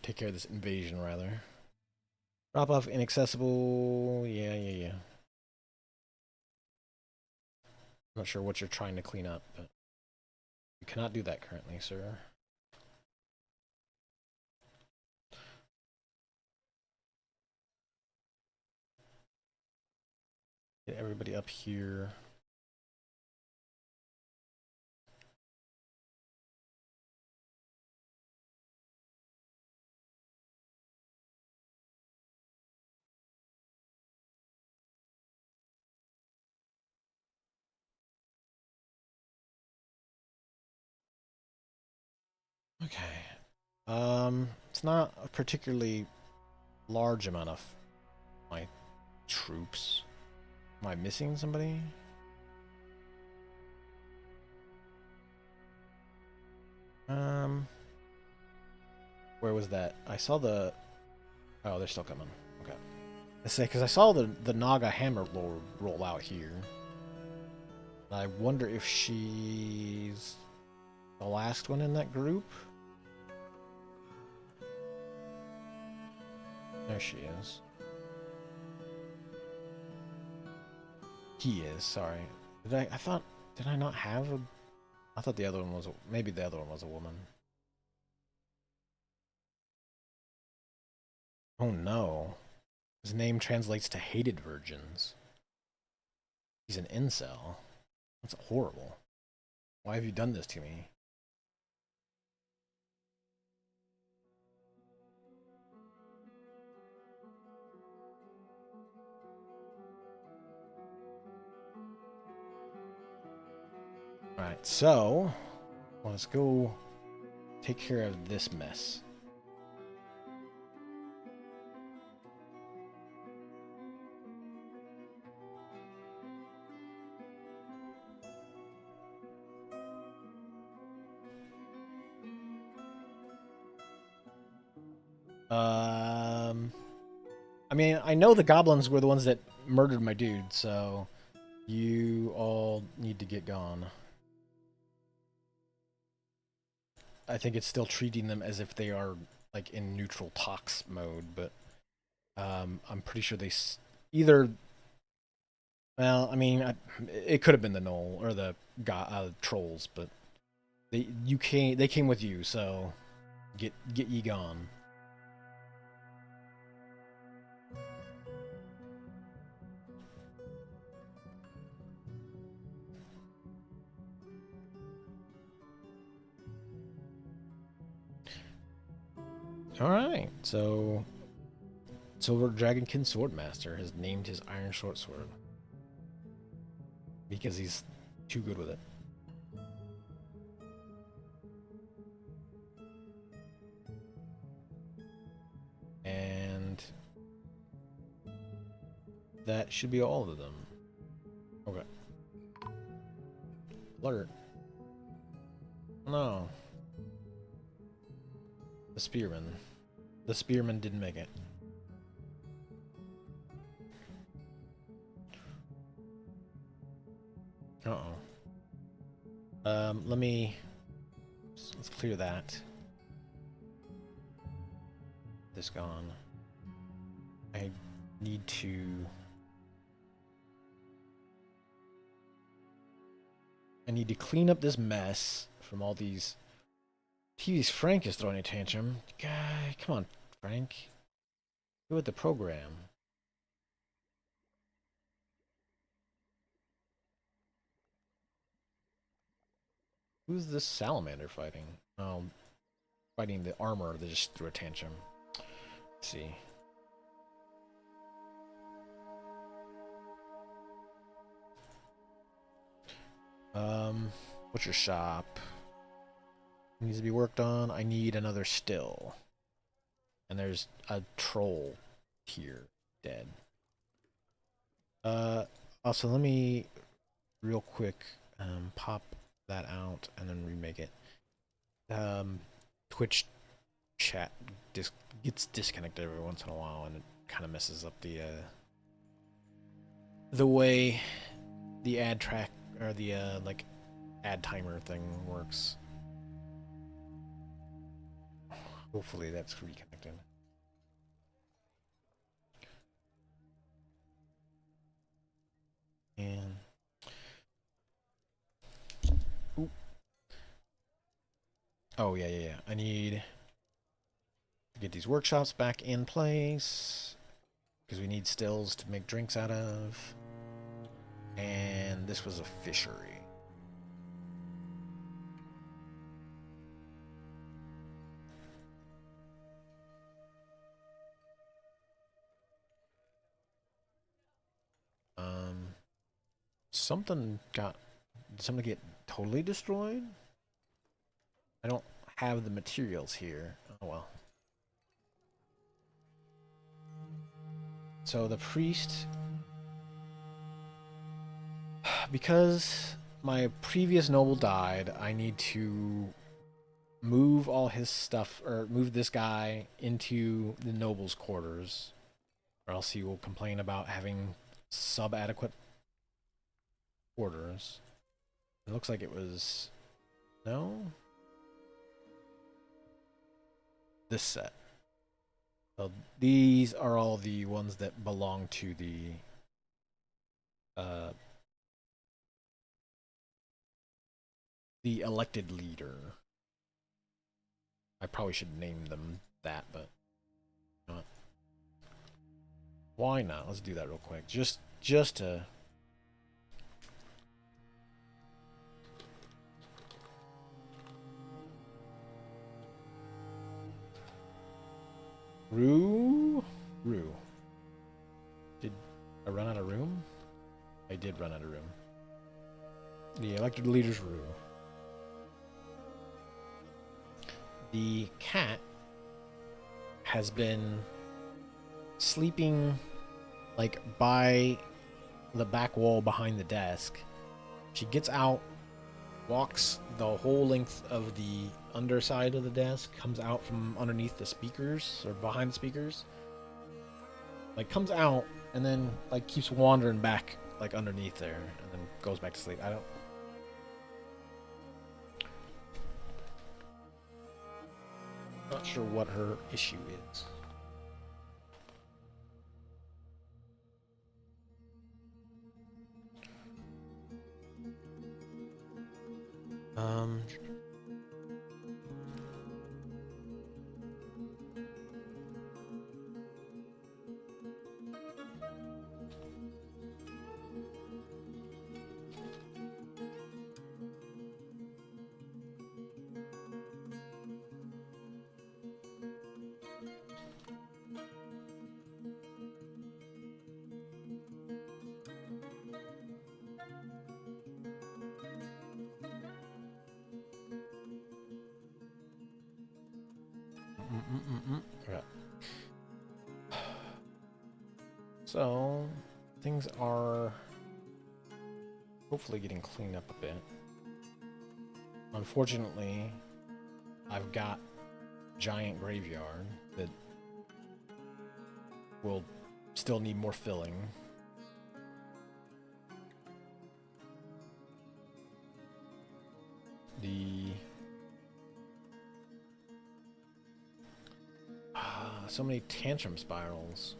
Take care of this invasion, rather. Drop off inaccessible. Yeah. Not sure what you're trying to clean up, but you cannot do that currently, sir. Get everybody up here. Okay. It's not a particularly large amount of my troops. Am I missing somebody? Where was that? I saw the... Oh, they're still coming. Okay. I say, because I saw the Naga Hammer Lord roll out here. I wonder if she's the last one in that group? There she is. He is, sorry. Did I not have a... I thought the other one was maybe the other one was a woman. Oh no. His name translates to hated virgins. He's an incel. That's horrible. Why have you done this to me? Alright, so let's go take care of this mess. I mean, I know the goblins were the ones that murdered my dude, so you all need to get gone. I think it's still treating them as if they are like in neutral tox mode, but I'm pretty sure they either. Well, I mean, it could have been the gnoll or the trolls, but they came with you, so get ye gone. All right, so Silver Dragonkin Swordmaster has named his Iron Short Sword because he's too good with it. And that should be all of them. Okay. Alert. No. The spearman. The spearman didn't make it. Uh-oh. Let's clear that. This gone. I need to... I need to clean up this mess from all these... TV's Frank is throwing a tantrum. Guy, come on, Frank. Go with the program. Who's this salamander fighting? Oh, fighting the armor that just threw a tantrum. Let's see. Butcher shop needs to be worked on. I need another still. And there's a troll here, dead. Also, let me real quick pop that out and then remake it. Twitch chat gets disconnected every once in a while, and it kind of messes up the way the ad track or the like ad timer thing works. Hopefully that's reconnected. And ooh. Oh yeah. I need to get these workshops back in place because we need stills to make drinks out of. And this was a fishery. Something got... Did something get totally destroyed? I don't have the materials here. Oh well. So the priest, because my previous noble died, I need to move all his stuff, or move this guy into the noble's quarters, or else he will complain about having sub-adequate quarters. It looks like it was... no? This set. So these are all the ones that belong to the elected leader. I probably should name them that, but not. Why not? Let's do that real quick. Just to... Rue? Did I run out of room? I did run out of room. The elected leader's Rue. The cat has been sleeping like by the back wall behind the desk. She gets out, walks the whole length of the underside of the desk, comes out from underneath the speakers or behind the speakers, like comes out and then like keeps wandering back like underneath there and then goes back to sleep. Not sure what her issue is. Okay. So, things are hopefully getting cleaned up a bit. Unfortunately, I've got a giant graveyard that will still need more filling. So many tantrum spirals.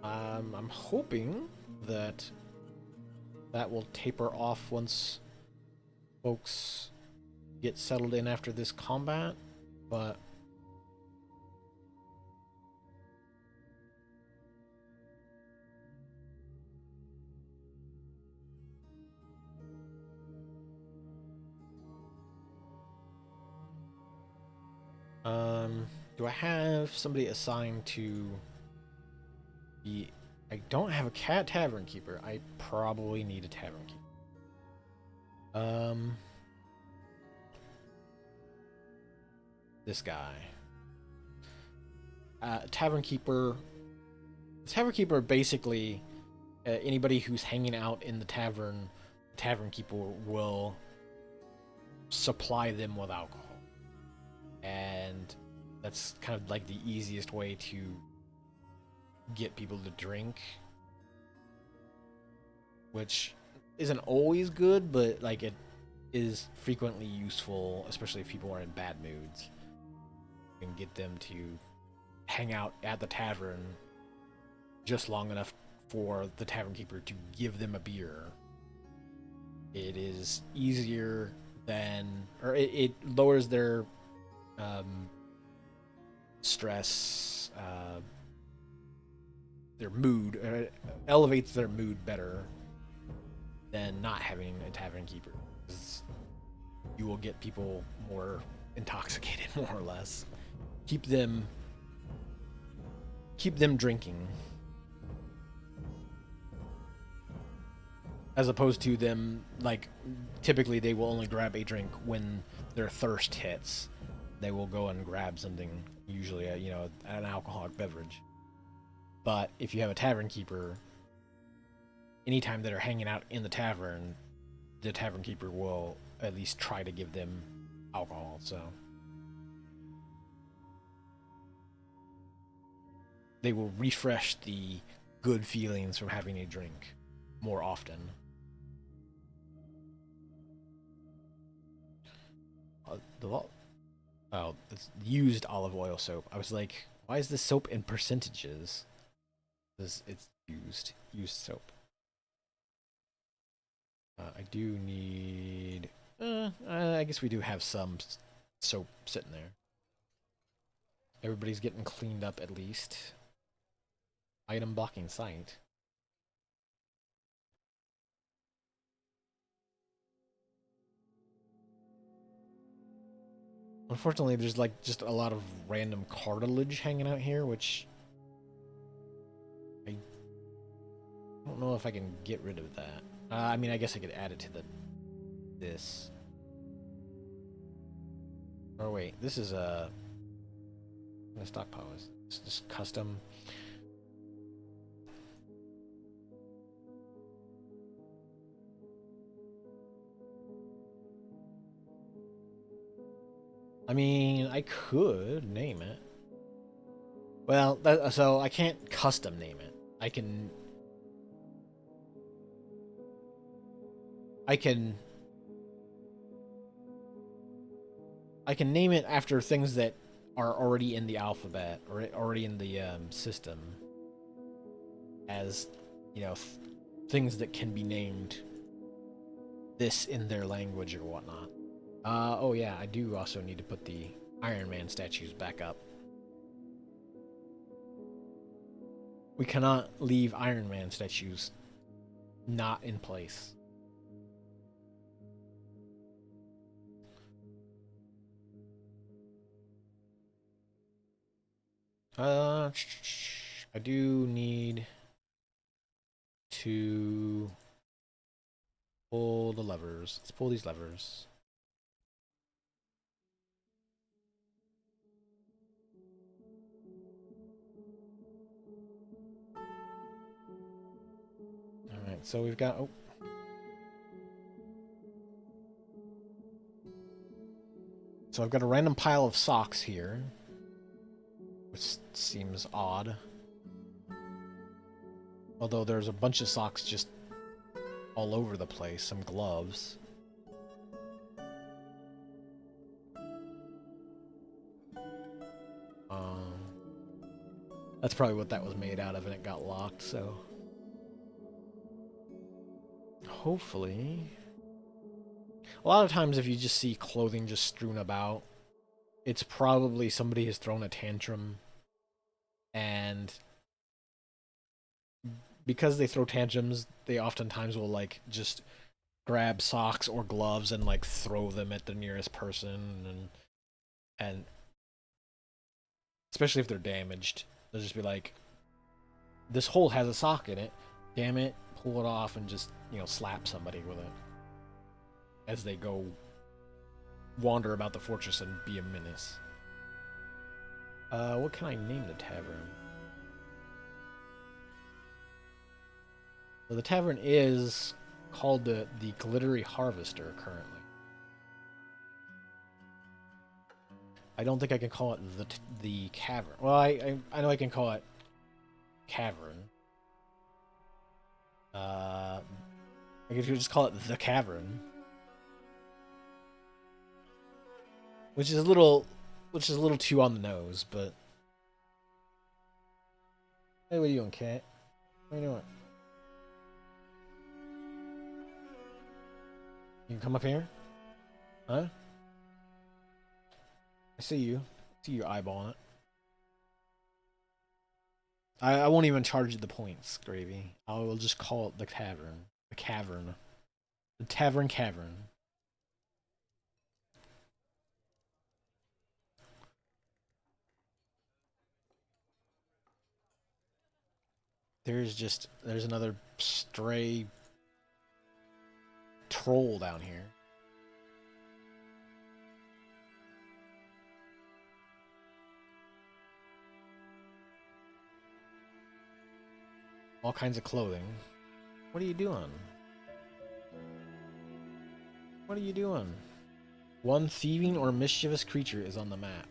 I'm hoping that will taper off once folks get settled in after this combat, but do I have somebody assigned to be... I don't have a cat tavern keeper. I probably need a tavern keeper. This guy. Tavern keeper. The tavern keeper basically anybody who's hanging out in the tavern keeper will supply them with alcohol. And that's kind of like the easiest way to get people to drink, which isn't always good, but like it is frequently useful, especially if people are in bad moods. You can get them to hang out at the tavern just long enough for the tavern keeper to give them a beer. It is easier than, or it lowers their stress, their mood, elevates their mood better than not having a tavern keeper. You will get people more intoxicated, more or less. Keep them drinking. As opposed to them, like, typically they will only grab a drink when their thirst hits. They will go and grab something, usually, an alcoholic beverage. But if you have a tavern keeper, anytime that are hanging out in the tavern keeper will at least try to give them alcohol, so they will refresh the good feelings from having a drink more often. Oh, it's used olive oil soap. I was like, why is this soap in percentages? It's used soap. I do need. I guess we do have some soap sitting there. Everybody's getting cleaned up at least. Item blocking site. Unfortunately, there's like just a lot of random cartilage hanging out here, which I don't know if I can get rid of that. I mean, I guess I could add it to this. Oh wait, this is a stockpile. Is just custom. I mean, I could name it. Well, so I can't custom name it. I can. I can. I can name it after things that are already in the alphabet or already in the system, as things that can be named this in their language or whatnot. Oh yeah, I do also need to put the Iron Man statues back up. We cannot leave Iron Man statues not in place. I do need to pull the levers. Let's pull these levers. Alright, so we've got... Oh. So I've got a random pile of socks here, which seems odd. Although there's a bunch of socks just all over the place. Some gloves. That's probably what that was made out of and it got locked, so... Hopefully... A lot of times if you just see clothing just strewn about, it's probably somebody has thrown a tantrum, and because they throw tantrums, they oftentimes will like just grab socks or gloves and like throw them at the nearest person, and especially if they're damaged, they'll just be like, this hole has a sock in it, damn it, pull it off and just slap somebody with it as they go wander about the fortress and be a menace. What can I name the tavern? Well, the tavern is called the Glittery Harvester currently. I don't think I can call it the cavern. Well, I know I can call it cavern. I guess you just call it the cavern, which is a little too on the nose, but hey, what are you doing, cat? What are you doing? You can come up here, huh? I see you. I see you eyeballing it. I won't even charge you the points, Gravy. I will just call it the tavern. The cavern. The tavern cavern. There's another stray troll down here. All kinds of clothing. What are you doing? What are you doing? One thieving or mischievous creature is on the map.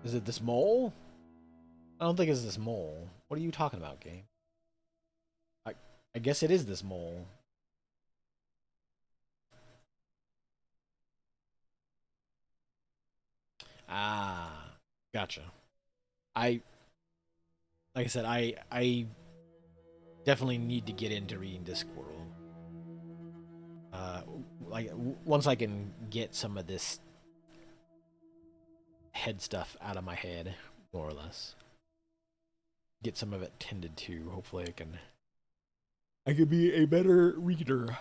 Is it this mole? I don't think it's this mole. What are you talking about, game? I guess it is this mole. Ah, gotcha. Like I said, I definitely need to get into reading Discworld. Like once I can get some of this head stuff out of my head, more or less. Get some of it tended to. Hopefully, I can be a better reader.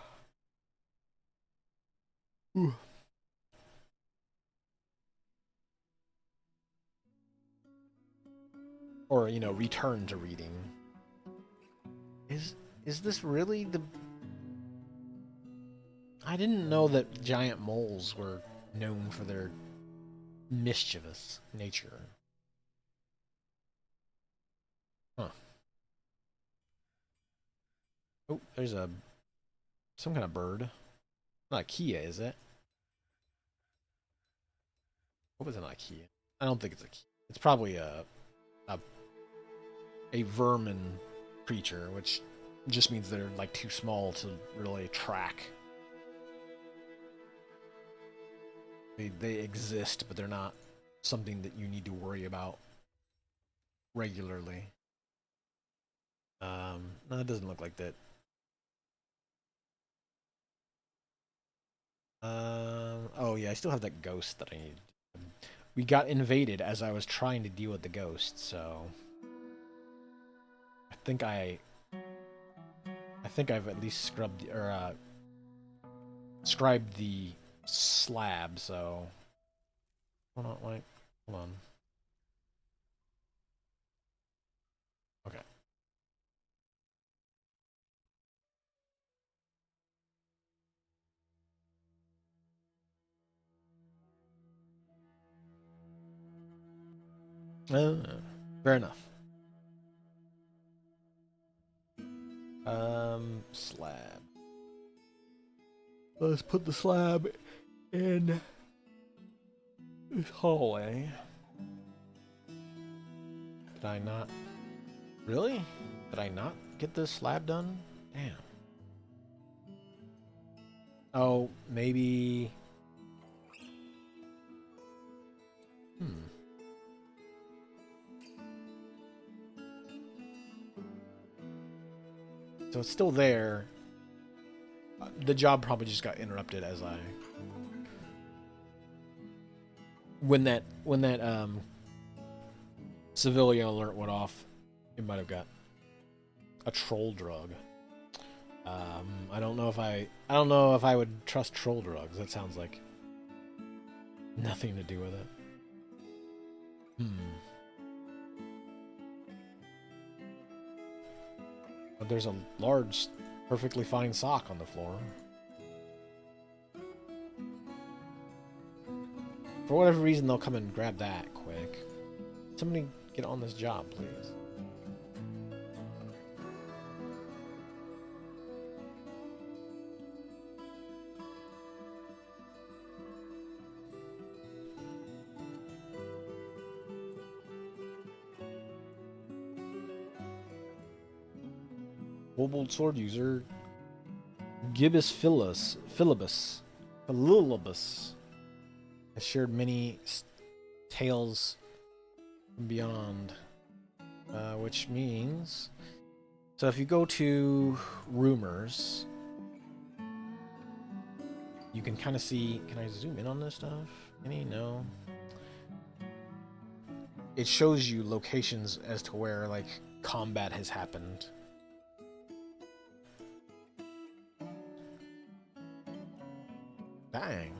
Ooh. Or return to reading. Is this really the? I didn't know that giant moles were known for their mischievous nature. Huh. Oh, there's some kind of bird. Not a Kia, is it? What was it, not a Kia? I don't think it's a Kia. It's probably a vermin creature, which just means they're like too small to really track. They exist, but they're not something that you need to worry about regularly. No, it doesn't look like that. Oh yeah, I still have that ghost that I need. We got invaded as I was trying to deal with the ghost, so I think I've at least scrubbed or scribed the slab. So hold on, wait, hold on. Okay. Fair enough. Slab. Let's put the slab in this hallway. Did I not? Really? Did I not get this slab done? Damn. Oh, maybe. Hmm. So it's still there. The job probably just got interrupted as I when that civilian alert went off. It might have got a troll drug. I don't know if I would trust troll drugs. That sounds like nothing to do with it. But there's a large, perfectly fine sock on the floor. For whatever reason, they'll come and grab that quick. Somebody get on this job, please. Kobold sword user Gibbous Philibus has shared many tales from beyond, which means so if you go to rumors, you can kind of see. Can I zoom in on this stuff? Any? No. It shows you locations as to where like combat has happened. Dang,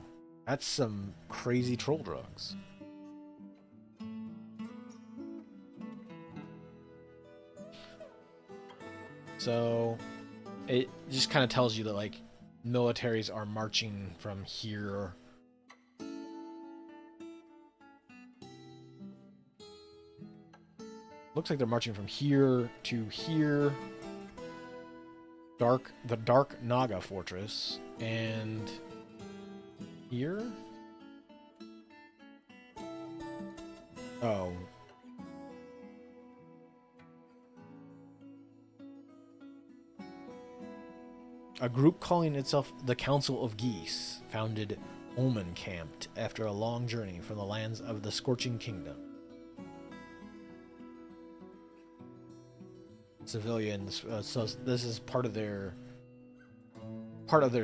that's some crazy troll drugs. So it just kind of tells you that like militaries are marching from here. Looks like they're marching from here to here. The Dark Naga Fortress, and here? Oh. A group calling itself the Council of Geese founded Omen camped after a long journey from the lands of the Scorching Kingdom. Civilians, so this is part of their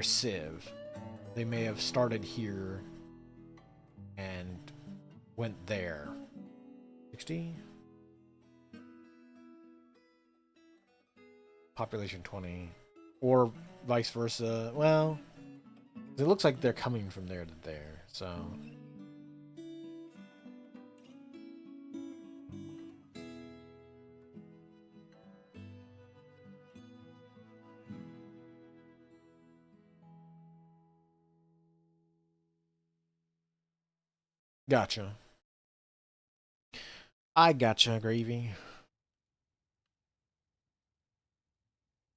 civ. They may have started here and went there. 60? Population 20. Or vice versa. Well, it looks like they're coming from there to there, so... Gotcha. I gotcha, Gravy.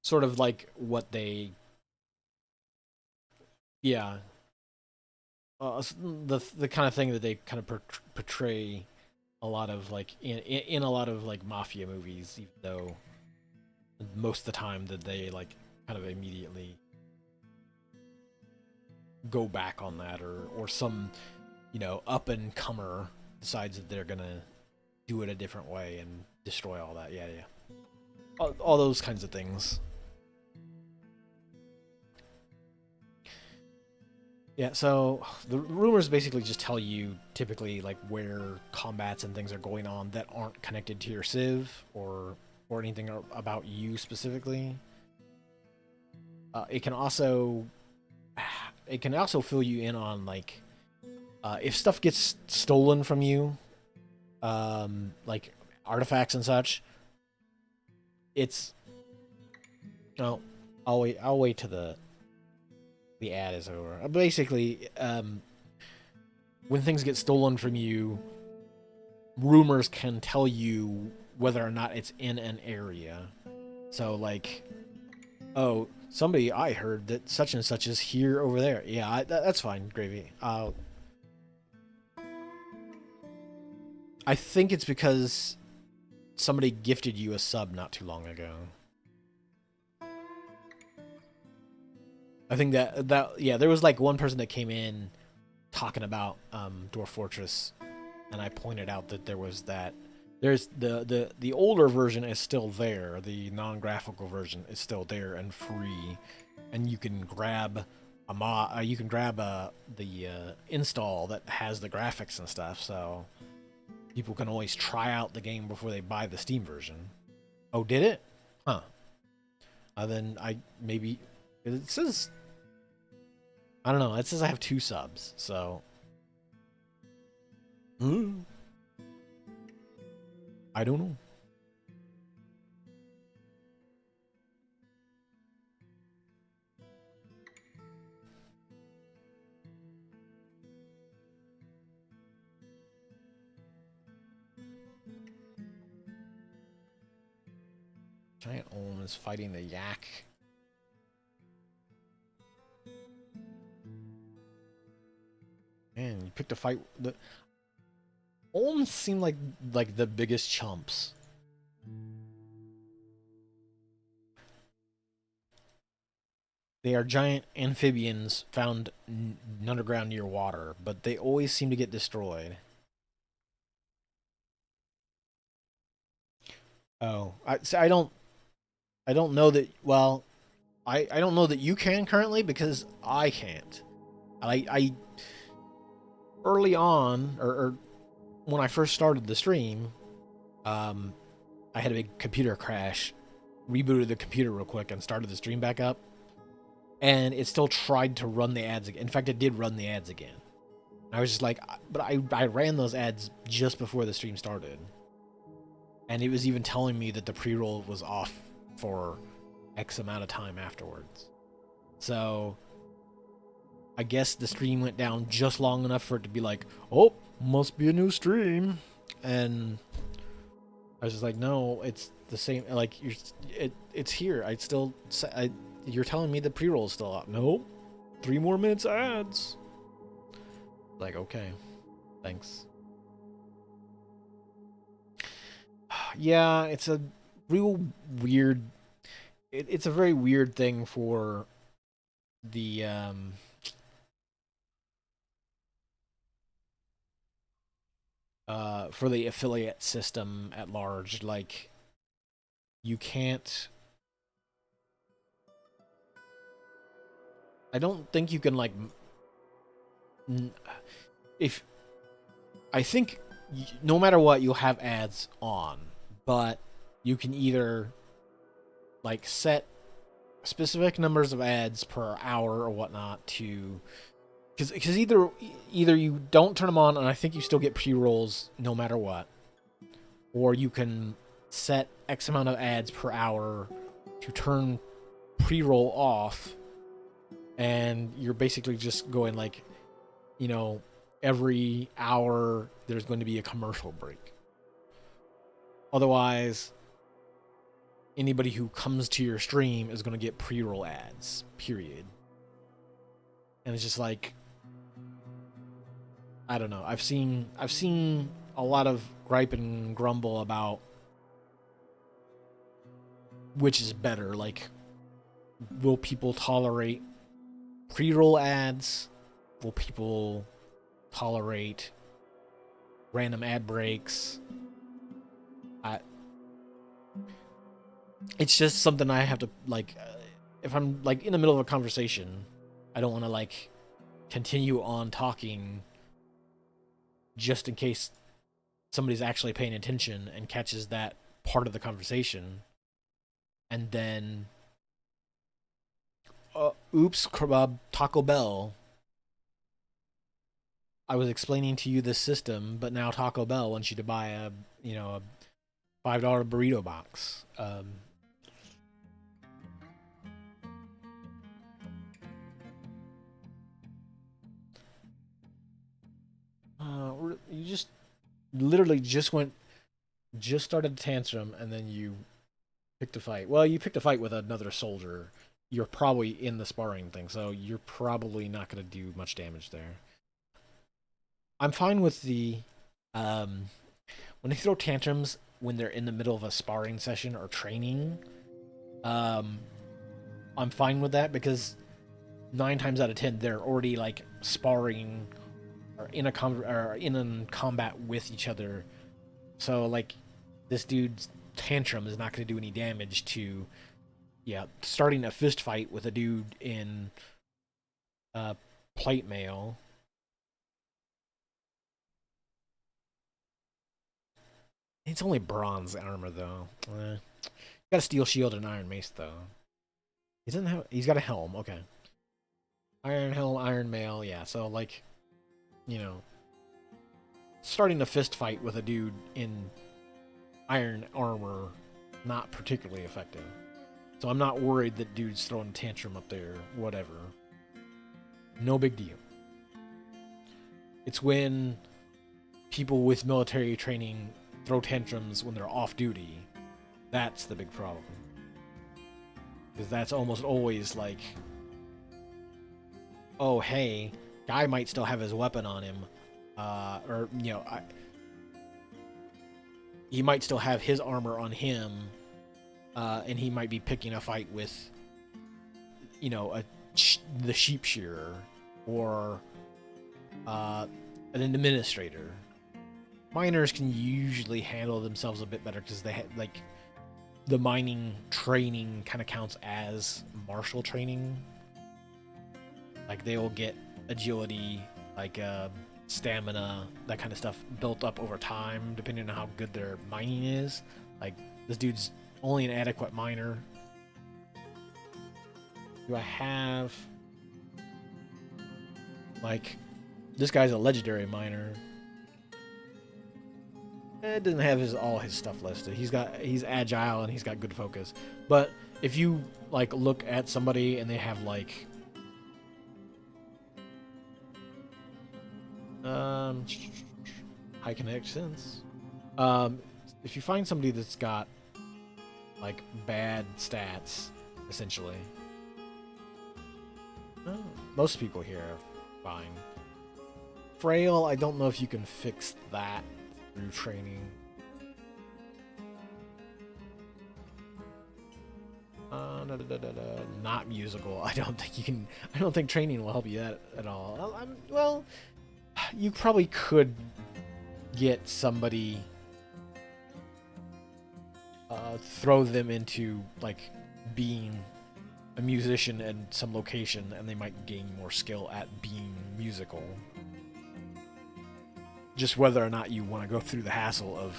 Sort of like what they... Yeah. The kind of thing that they kind of portray a lot of, like, in a lot of, like, mafia movies, even though most of the time that they, like, kind of immediately go back on that, or some, you know, up-and-comer decides that they're gonna do it a different way and destroy all that. Yeah, yeah. All those kinds of things. Yeah, so the rumors basically just tell you typically like where combats and things are going on that aren't connected to your civ or anything about you specifically. It can also fill you in on like if stuff gets stolen from you, like artifacts and such. It's no, I'll wait till the ad is over. Basically, when things get stolen from you, rumors can tell you whether or not it's in an area. So, like, oh, somebody I heard that such and such is here over there. Yeah, that's fine, Gravy. I think it's because somebody gifted you a sub not too long ago. I think that yeah, there was like one person that came in talking about Dwarf Fortress, and I pointed out that there was that. There's the older version is still there. The non-graphical version is still there and free, and you can grab the install that has the graphics and stuff. So people can always try out the game before they buy the Steam version. Oh, did it? Huh. Then I maybe it says I don't know. It says I have 2 subs, so. I don't know. Giant Olm is fighting the yak. Man, you picked a fight. The Olms seem like the biggest chumps. They are giant amphibians found underground near water, but they always seem to get destroyed. Oh, I don't know that. Well, I don't know that you can currently because I can't. I early on or when I first started the stream, I had a big computer crash, rebooted the computer real quick, and started the stream back up. And it still tried to run the ads again. In fact, it did run the ads again. And I was just like, but I ran those ads just before the stream started. And it was even telling me that the pre-roll was off for X amount of time afterwards. So I guess the stream went down just long enough for it to be like, oh, must be a new stream. And I was just like, no, it's the same. Like, it's here. You're telling me the pre-roll is still up. Nope. 3 more minutes ads. Like, okay. Thanks. Yeah, it's a real weird. It's a very weird thing for the for the affiliate system at large. Like, you can't. I don't think you can, like, if I think no matter what, you'll have ads on, but you can either like set specific numbers of ads per hour or whatnot to, because either you don't turn them on and I think you still get pre-rolls no matter what, or you can set X amount of ads per hour to turn pre-roll off, and you're basically just going like, every hour there's going to be a commercial break. Otherwise, anybody who comes to your stream is going to get pre-roll ads, period. And it's just like, I don't know. I've seen a lot of gripe and grumble about which is better. Like, will people tolerate pre-roll ads? Will people tolerate random ad breaks? It's just something I have to, like, if I'm like in the middle of a conversation, I don't want to like continue on talking just in case somebody's actually paying attention and catches that part of the conversation, and then oops, Taco Bell, I was explaining to you this system, but now Taco Bell wants you to buy a $5 burrito box. You just literally just started a tantrum, and then you picked a fight. Well, you picked a fight with another soldier. You're probably in the sparring thing, so you're probably not going to do much damage there. I'm fine with the when they throw tantrums when they're in the middle of a sparring session or training. I'm fine with that because 9 times out of 10 they're already like sparring or in a combat with each other. So like, this dude's tantrum is not going to do any damage to, starting a fist fight with a dude in plate mail. It's only bronze armor though. Got a steel shield and iron mace though. He's got a helm. Okay. Iron helm, iron mail. Yeah. So like, starting a fist fight with a dude in iron armor, not particularly effective. So I'm not worried that dude's throwing a tantrum up there. Whatever. No big deal. It's when people with military training throw tantrums when they're off duty. That's the big problem. Because that's almost always like, oh, hey, guy might still have his weapon on him. He might still have his armor on him, and he might be picking a fight with, the sheep shearer or an administrator. Miners can usually handle themselves a bit better because they like, the mining training kind of counts as martial training. Like, they'll get agility, like stamina, that kind of stuff built up over time depending on how good their mining is. Like, this dude's only an adequate miner. Do I have, like, this guy's a legendary miner. It doesn't have all his stuff listed. He's agile and he's got good focus. But if you like look at somebody and they have like um high kinetic sense, um, if you find somebody that's got like bad stats, essentially, uh, most people here are fine. Frail, I don't know if you can fix that through training. Not musical. I don't think you can. I don't think training will help you that at all. Well, you probably could get somebody, throw them into like being a musician in some location, and they might gain more skill at being musical. Just whether or not you want to go through the hassle of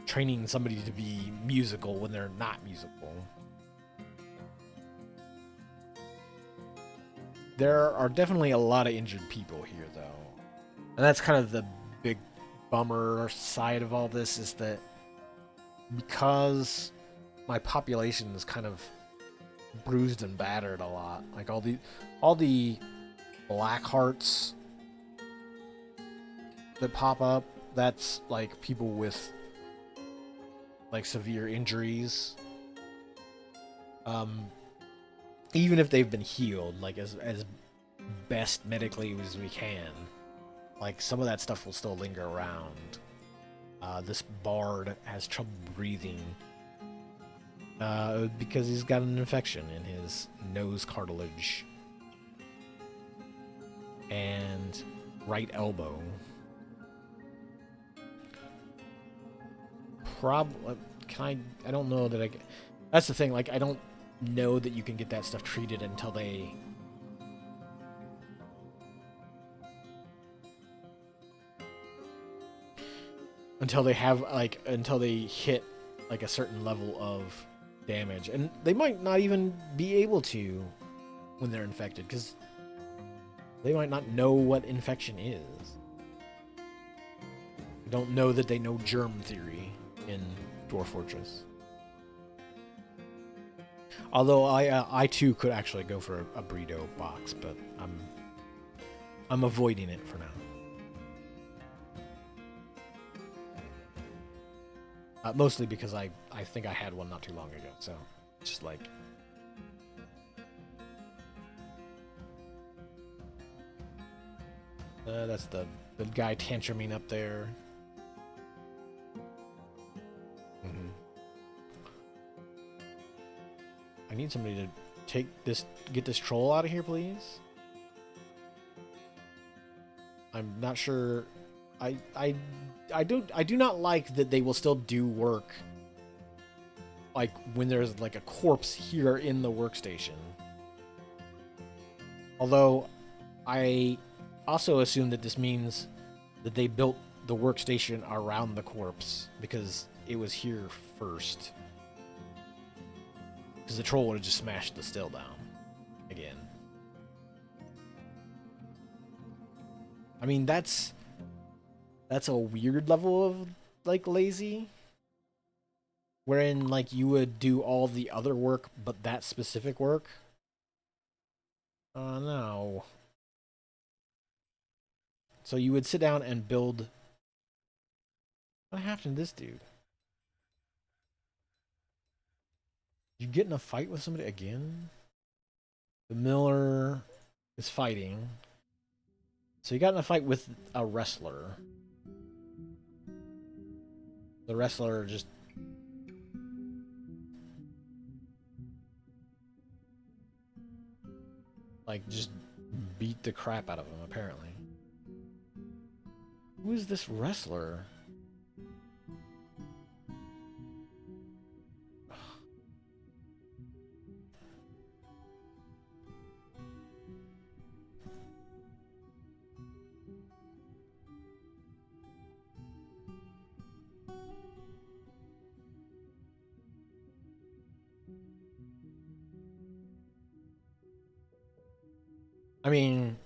training somebody to be musical when they're not musical. There are definitely a lot of injured people here, though. And that's kind of the big bummer side of all this, is that because my population is kind of bruised and battered a lot, like all the black hearts that pop up, that's like people with like severe injuries. Um, Even if they've been healed, like as best medically as we can, like some of that stuff will still linger around. This bard has trouble breathing because he's got an infection in his nose cartilage and right elbow. Can I don't know that I can. That's the thing, like I don't know that you can get that stuff treated until they have like until they hit like a certain level of damage, and they might not even be able to when they're infected because they might not know what infection is. They don't know that they know germ theory in Dwarf Fortress. Although I too could actually go for a burrito box, but I'm avoiding it for now. Mostly because I think I had one not too long ago, so just like. That's the guy tantruming up there. Mm-hmm. I need somebody to get this troll out of here, please. I'm not sure. I do not like that they will still do work like when there's like a corpse here in the workstation. Although I also assume that this means that they built the workstation around the corpse because it was here first. Because the troll would have just smashed the still down again. I mean, that's a weird level of like lazy, wherein like you would do all the other work but that specific work. No. So you would sit down and build. What happened to this dude? You get in a fight with somebody again? The miller is fighting. So you got in a fight with a wrestler. The wrestler just just beat the crap out of him, apparently. Who is this wrestler? I mean,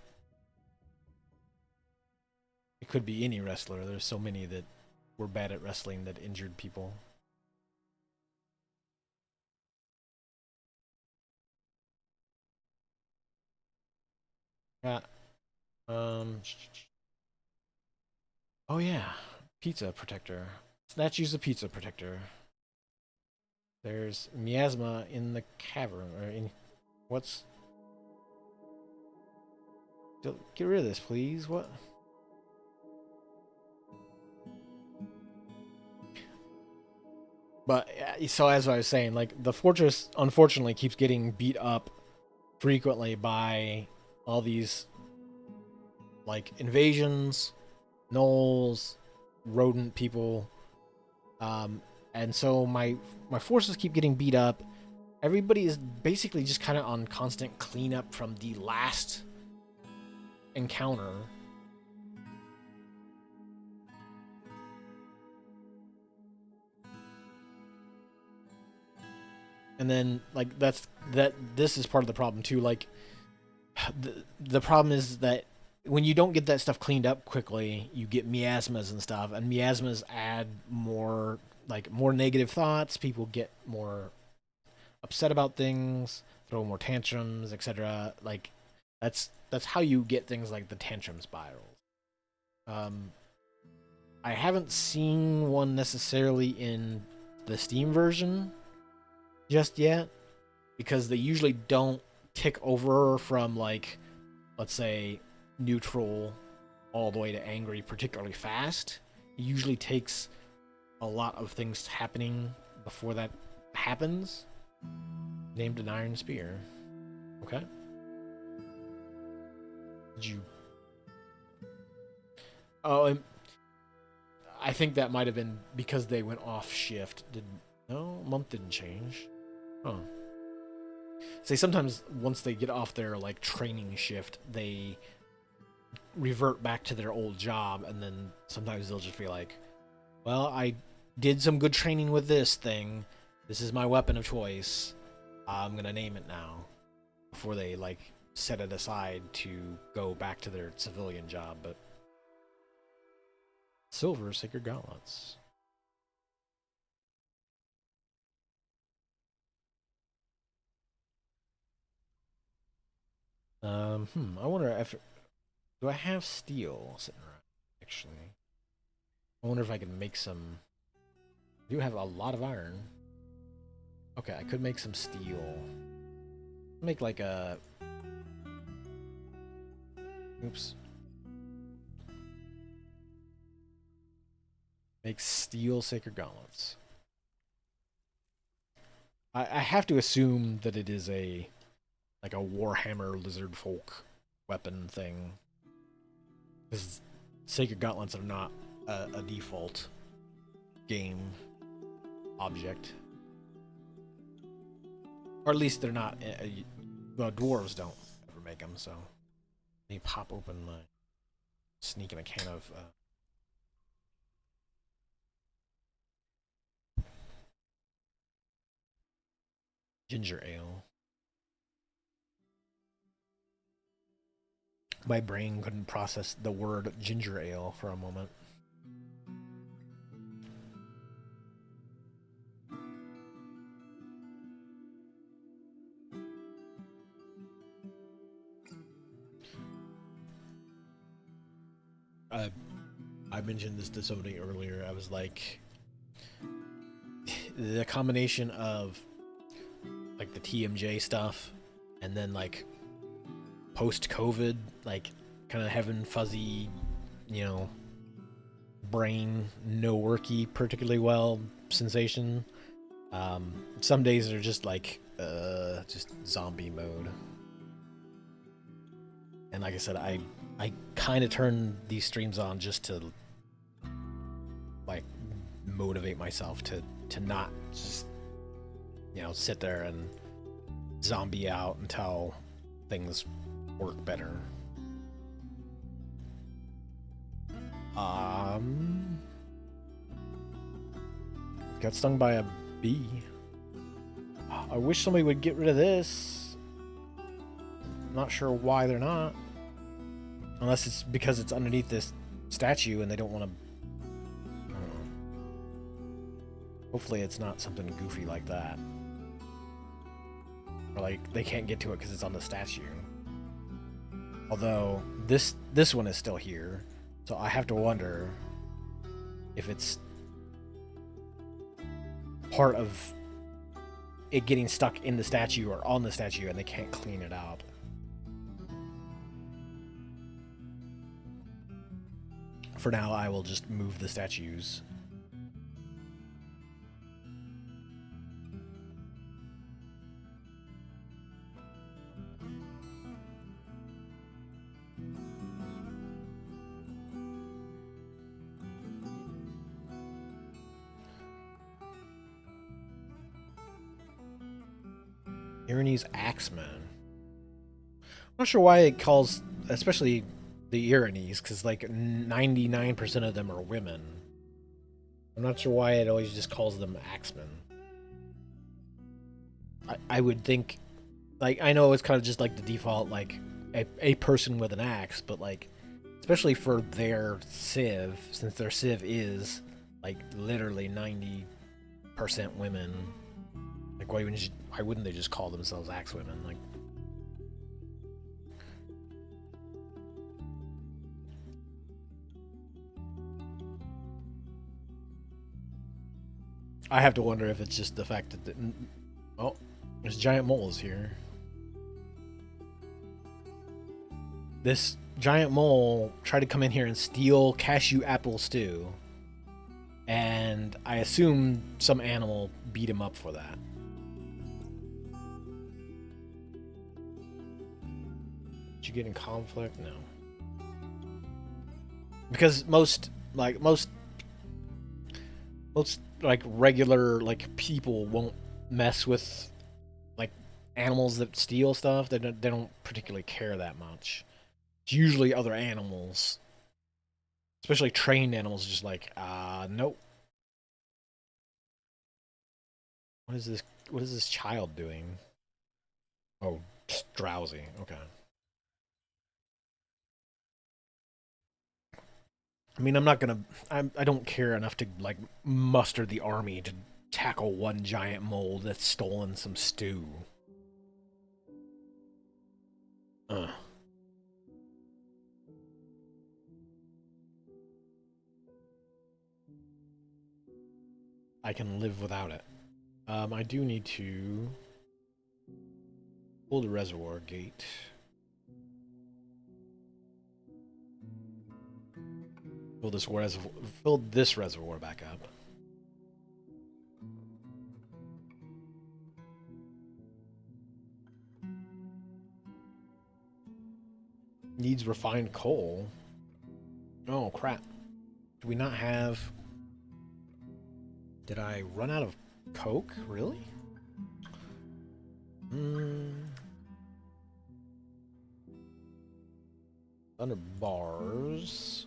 it could be any wrestler. There's so many that were bad at wrestling that injured people. Got oh yeah, pizza protector. Statues of pizza protector. There's miasma in the cavern, or in what's? Get rid of this, please. What? But so as I was saying, like the fortress unfortunately keeps getting beat up frequently by all these like invasions, gnolls, rodent people, um, and so my forces keep getting beat up. Everybody is basically just kind of on constant cleanup from the last encounter. And then like this is part of the problem too. Like the problem is that when you don't get that stuff cleaned up quickly, you get miasmas and stuff, and miasmas add more negative thoughts. People get more upset about things, throw more tantrums, etc. Like that's how you get things like the tantrum spirals. Um, I haven't seen one necessarily in the Steam version just yet because they usually don't tick over from like, let's say, neutral all the way to angry particularly fast. It usually takes a lot of things happening before that happens. Named an iron spear. Okay. Did you? Oh, and I think that might have been because they went off shift. Did no month didn't change? Oh. Say sometimes once they get off their like training shift, they revert back to their old job, and then sometimes they'll just be like, "Well, I did some good training with this thing. This is my weapon of choice. I'm gonna name it now." Before they like set it aside to go back to their civilian job, but silver sacred gauntlets. I wonder if do I have steel sitting around? Actually, I wonder if I can make some. I do have a lot of iron. Okay, I could make some steel. Make like a. Oops. Make steel sacred gauntlets. I have to assume that it is a like a Warhammer Lizardfolk weapon thing. Because sacred gauntlets are not a default game object, or at least they're not. Well, dwarves don't ever make them, so let me pop open my sneaking a can of ginger ale. My brain couldn't process the word ginger ale for a moment. I I mentioned this to somebody earlier. I was like, the combination of like the TMJ stuff, and then like post COVID, like kind of having fuzzy, you know, brain no worky particularly well sensation. Some days are just like just zombie mode. And like I said, I kind of turn these streams on just to like motivate myself to not just sit there and zombie out until things work better. Um, got stung by a bee. I wish somebody would get rid of this. Not sure why they're not. Unless it's because it's underneath this statue and they don't want to. I don't know. Hopefully, it's not something goofy like that. Or like they can't get to it because it's on the statue. Although this one is still here, so I have to wonder if it's part of it getting stuck in the statue or on the statue and they can't clean it out. For now, I will just move the statues. Irony's Axeman. I'm not sure why it calls, especially the Ironies, because like 99% of them are women. I'm not sure why it always just calls them Axemen. I would think, like, I know it's kind of just like the default, like, a person with an axe, but like, especially for their civ, since their civ is like literally 90% women. Like, why wouldn't they just call themselves axe women? Like, I have to wonder if it's just the fact that oh, there's giant moles here. This giant mole tried to come in here and steal cashew apple stew, and I assume some animal beat him up for that. Did you get in conflict? No. Because most like regular like people won't mess with like animals that steal stuff. They don't particularly care that much. It's usually other animals, especially trained animals, just like nope. What is this? What is this child doing? Oh, just drowsy. Okay. I mean, I'm not gonna. I don't care enough to like muster the army to tackle one giant mole that's stolen some stew. Ugh. I can live without it. I do need to pull the reservoir gate. Fill this reservoir back up. Needs refined coal. Oh crap! Do we not have? Did I run out of coke? Really? Hmm. Under bars.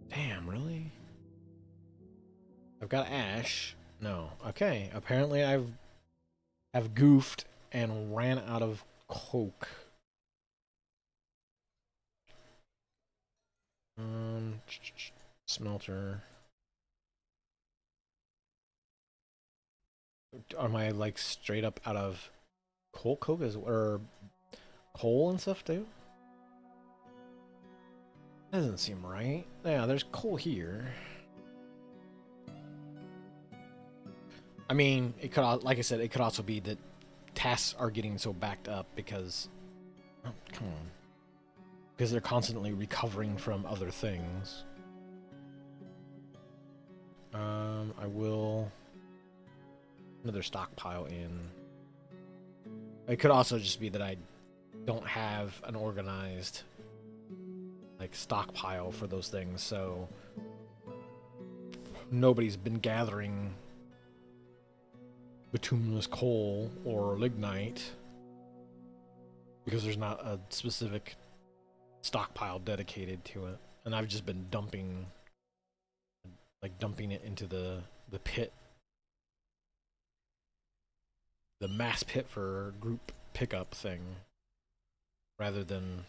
Damn, really? I've got ash. No. Okay. Apparently I've goofed and ran out of coke. Um, smelter. Am I like straight up out of coke as or coal and stuff too? That doesn't seem right. Yeah, there's coal here. I mean, it could, like I said, it could also be that tasks are getting so backed up because, oh, come on, because they're constantly recovering from other things. I will another stockpile in. It could also just be that I don't have an organized like stockpile for those things, so nobody's been gathering bituminous coal or lignite because there's not a specific stockpile dedicated to it, and I've just been dumping it into the pit, the mass pit for group pickup thing, rather than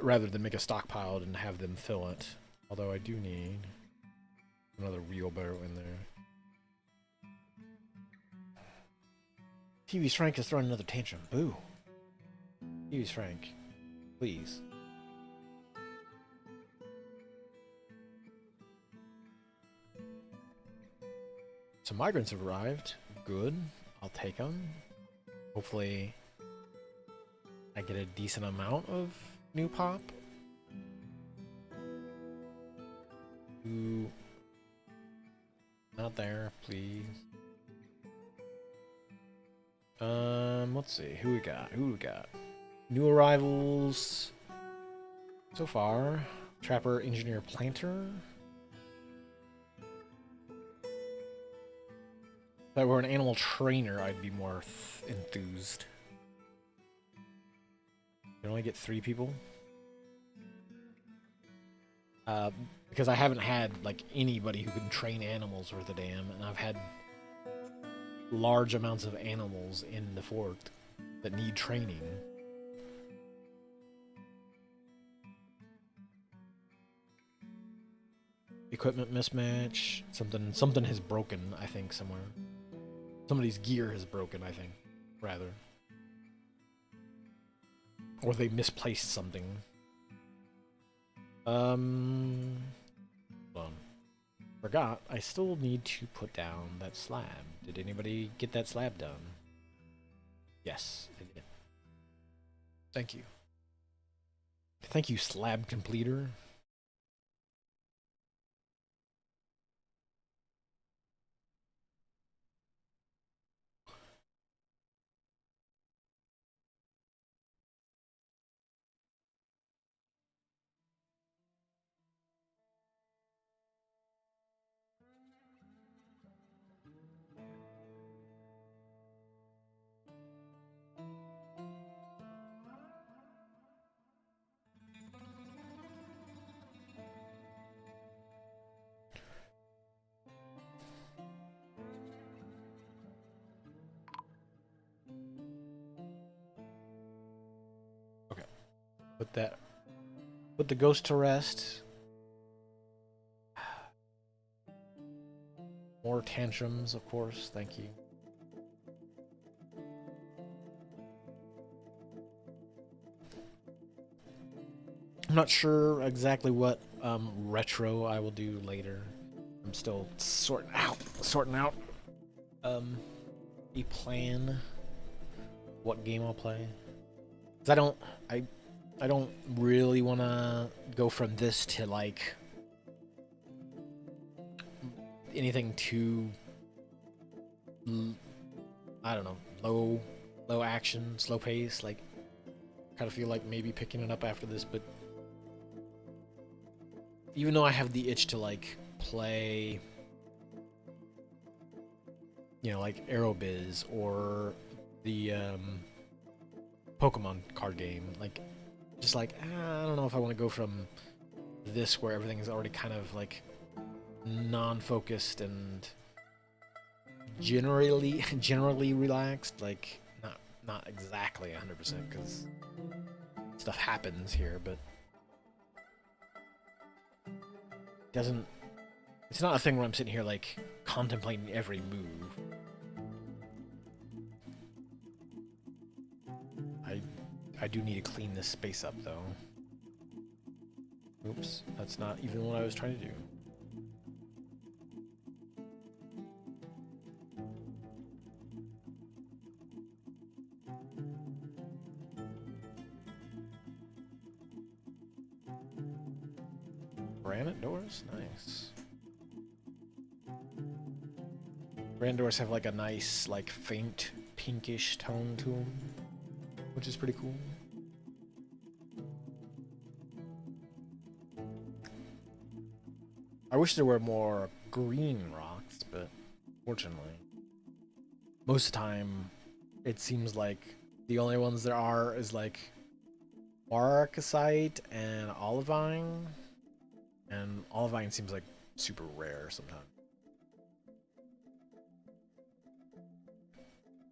rather than make a stockpile and have them fill it. Although I do need another wheelbarrow in there. TV's Frank is throwing another tantrum. Boo. TV's Frank. Please. Some migrants have arrived. Good. I'll take them. Hopefully I get a decent amount of new pop. Ooh. Not there, please. Let's see. Who we got? New arrivals so far. Trapper, engineer, planter. If I were an animal trainer, I'd be more enthused. You only get 3 people. Because I haven't had like anybody who can train animals worth a damn, and I've had large amounts of animals in the fort that need training. Equipment mismatch. Something has broken, I think, somewhere. Somebody's gear has broken, I think, rather. Or they misplaced something. Hold on. Forgot, I still need to put down that slab. Did anybody get that slab done? Yes, I did. Thank you. Thank you, slab completer. Put the ghost to rest. More tantrums, of course. Thank you. I'm not sure exactly what retro I will do later. I'm still sorting out a plan what game I'll play. 'Cause I don't really want to go from this to like anything too, I don't know, low action, slow pace. Like, kind of feel like maybe picking it up after this, but even though I have the itch to like play, you know, like Aerobiz or the Pokemon card game, like, just like, I don't know if I want to go from this where everything is already kind of like non-focused and generally relaxed, like not exactly 100% because stuff happens here, but it's not a thing where I'm sitting here like contemplating every move. I do need to clean this space up though. Oops, that's not even what I was trying to do. Granite doors? Nice. Granite doors have like a nice, like, faint pinkish tone to them, which is pretty cool. I wish there were more green rocks, but fortunately, most of the time, it seems like the only ones there are is like Marcasite and Olivine, and Olivine seems like super rare sometimes.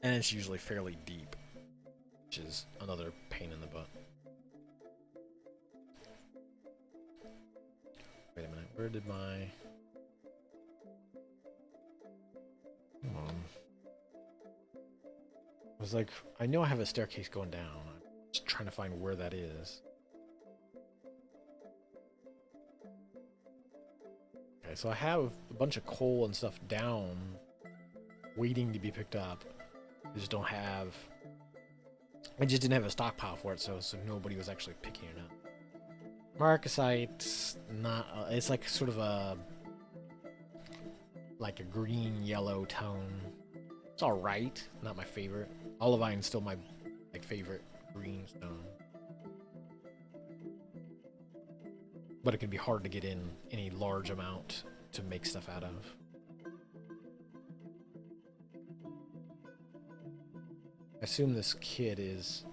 And it's usually fairly deep, which is another pain in the butt. Wait a minute. Where did my... Come on. I was like, I know I have a staircase going down. I'm just trying to find where that is. Okay, so I have a bunch of coal and stuff down, waiting to be picked up. I just don't have... I just didn't have a stockpile for it, so nobody was actually picking it up. Marcasite's not... it's like sort of a... like a green-yellow tone. It's alright. Not my favorite. Olivine's still my favorite green stone. But it can be hard to get in any large amount to make stuff out of. I assume this kid is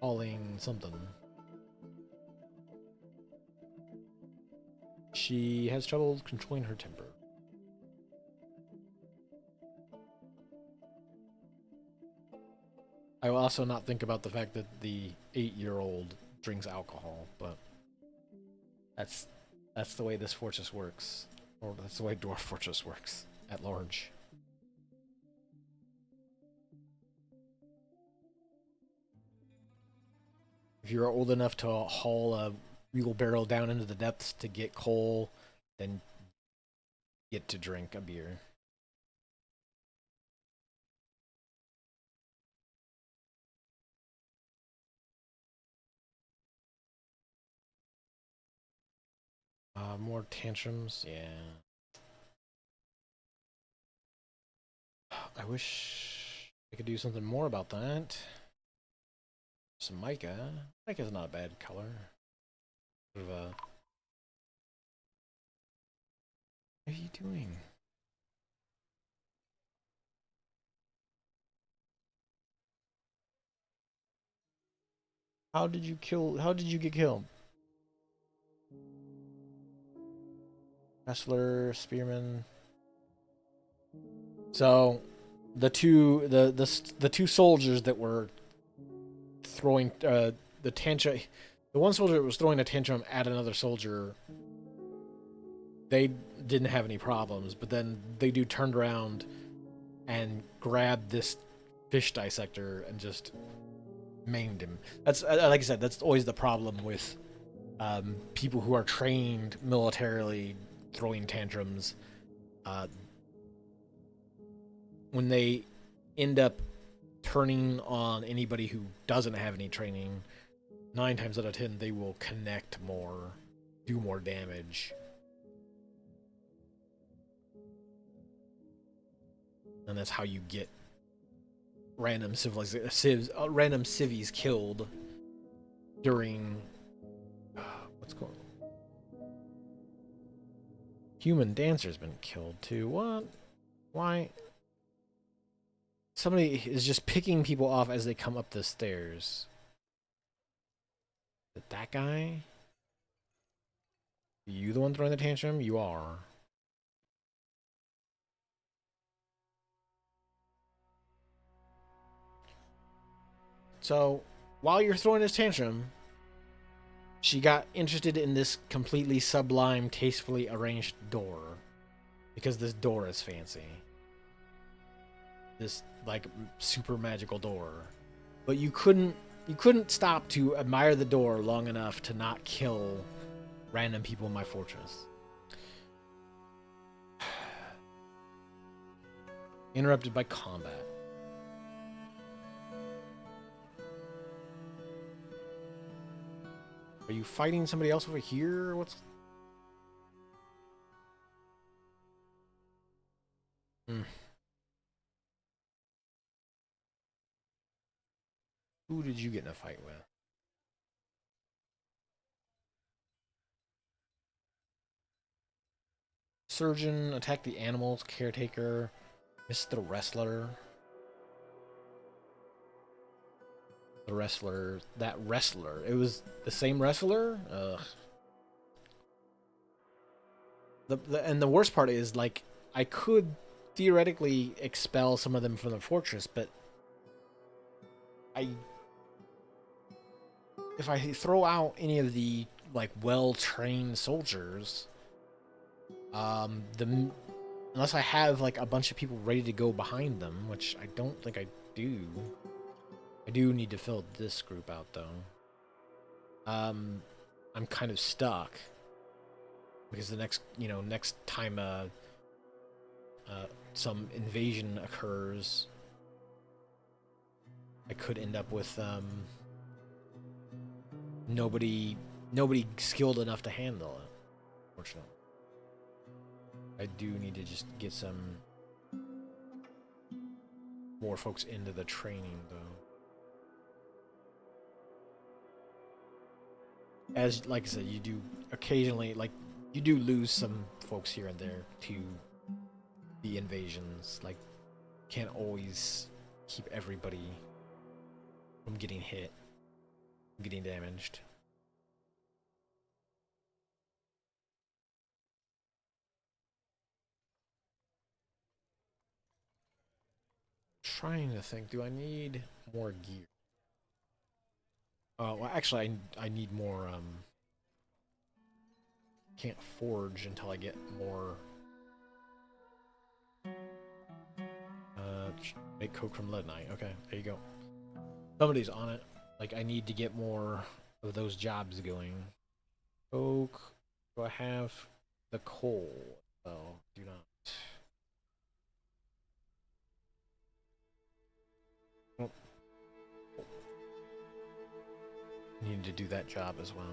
hauling something. She has trouble controlling her temper. I will also not think about the fact that the 8-year-old drinks alcohol, but that's the way this fortress works. Or that's the way Dwarf Fortress works at large. If you're old enough to haul a wheelbarrow down into the depths to get coal, then get to drink a beer. More tantrums, yeah. I wish I could do something more about that. Some mica. Mica's not a bad color. Sort of a... What are you doing? How did you get killed? Wrestler, spearman. So, the two soldiers that were throwing the tantrum, the one soldier that was throwing a tantrum at another soldier, they didn't have any problems, but then they turned around and grabbed this fish dissector and just maimed him. That's like I said, that's always the problem with people who are trained militarily throwing tantrums. When they end up turning on anybody who doesn't have any training, 9 times out of 10 they will connect more, do more damage. And that's how you get random civvies killed during what's going on? Human dancer's been killed too. What? Why? Somebody is just picking people off as they come up the stairs. Is it that guy? Are you the one throwing the tantrum? You are. So, while you're throwing this tantrum, she got interested in this completely sublime, tastefully arranged door. Because this door is fancy. This, like, super magical door. But you couldn't stop to admire the door long enough to not kill random people in my fortress. Interrupted by combat. Are you fighting somebody else over here? What's... Who did you get in a fight with? Surgeon, attack the animals, caretaker, miss the wrestler. The wrestler, that wrestler. It was the same wrestler? Ugh. And the worst part is, like, I could theoretically expel some of them from the fortress, but if I throw out any of the, like, well-trained soldiers, The unless I have like a bunch of people ready to go behind them, which I don't think I do. I do need to fill this group out though. I'm kind of stuck because the next time some invasion occurs, I could end up with nobody skilled enough to handle it. Fortunately, I do need to just get some more folks into the training though. As like I said, you do occasionally you do lose some folks here and there to the invasions. Like, can't always keep everybody from getting hit, getting damaged. Trying to think, do I need more gear? Well, actually, I need more. Can't forge until I get more. Make coke from leadnite. Okay, there you go. Somebody's on it. Like, I need to get more of those jobs going. Coke. Do I have the coal? Oh, do not. Oh. Need to do that job as well.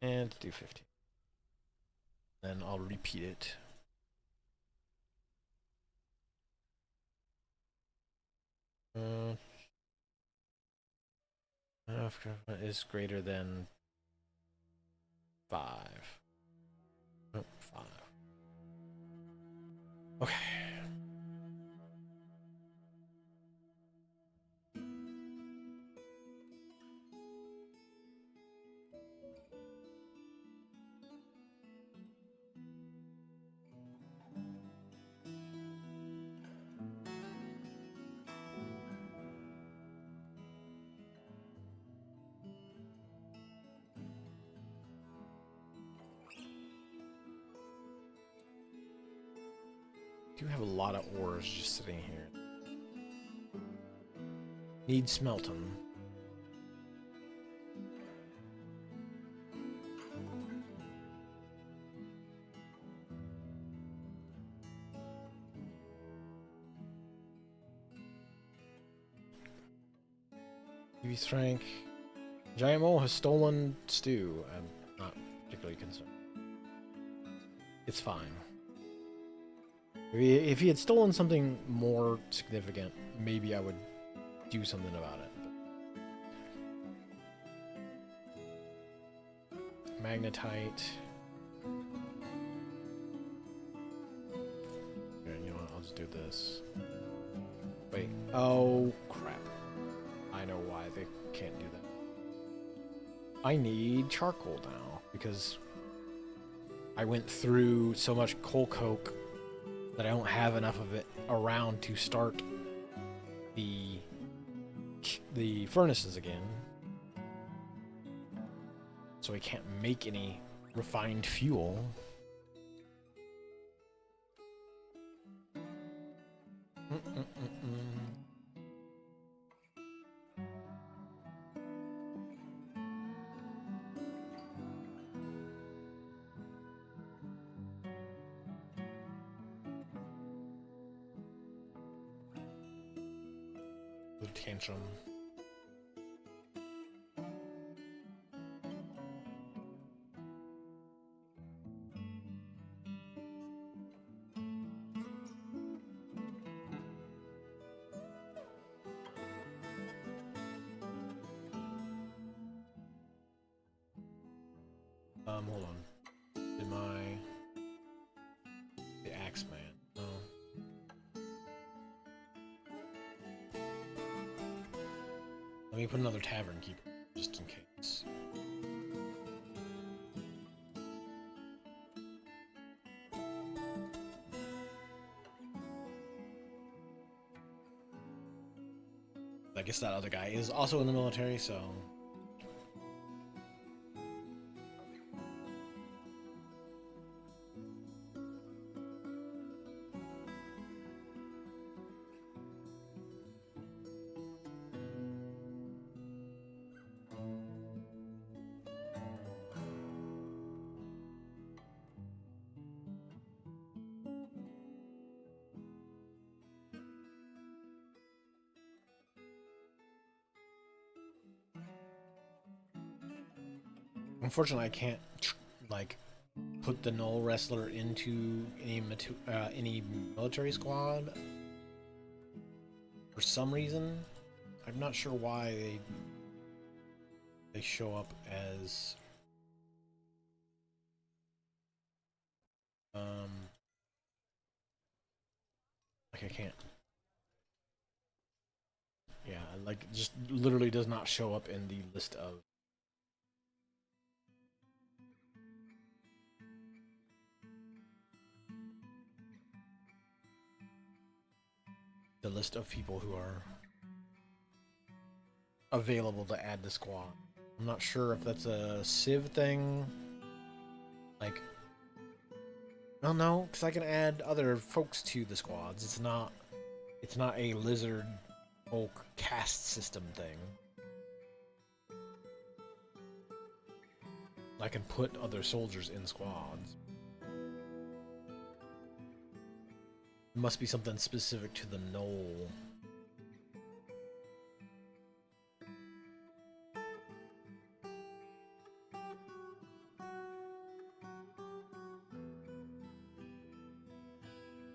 And do 15. Then I'll repeat it. After is greater than 5. Oh, 5. Okay. Do have a lot of ores just sitting here. Need smelt them. UV strength. Giant mole has stolen stew. I'm not particularly concerned. It's fine. If he had stolen something more significant, maybe I would do something about it. Magnetite. Okay, you know what? I'll just do this. Wait. Oh, crap. I know why they can't do that. I need charcoal now, because I went through so much coal coke that I don't have enough of it around to start the furnaces again. So I can't make any refined fuel. The tantrum. Hold on. Am I the axe man? No. Let me put another tavern keeper, just in case. I guess that other guy is also in the military, so... Unfortunately, I can't, like, put the Null Wrestler into any military squad for some reason. I'm not sure why they show up as like I can't. Yeah, like just literally does not show up in the list of people who are available to add to squad. I'm not sure if that's a Civ thing. Like, well, no, because I can add other folks to the squads. It's not a lizard folk caste system thing. I can put other soldiers in squads. It must be something specific to the Knoll.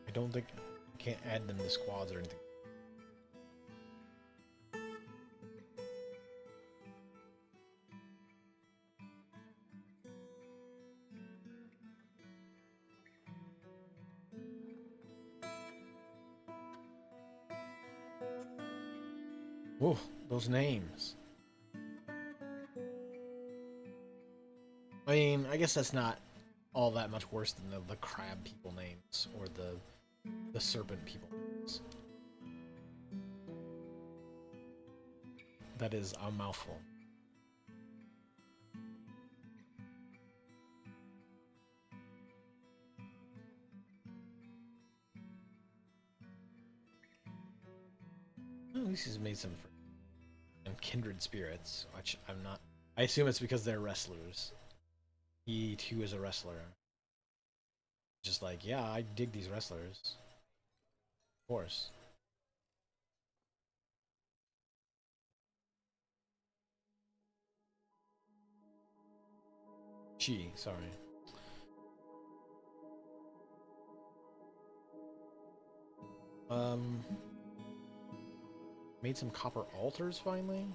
I don't think I can't add them to squads or anything. Whoa, those names. I mean, I guess that's not all that much worse than the crab people names or the serpent people names. That is a mouthful. Well, at least he's made some and kindred spirits, which I'm not. I assume it's because they're wrestlers. He too is a wrestler. Just like, yeah, I dig these wrestlers. Of course. She, sorry. Um, made some copper altars finally?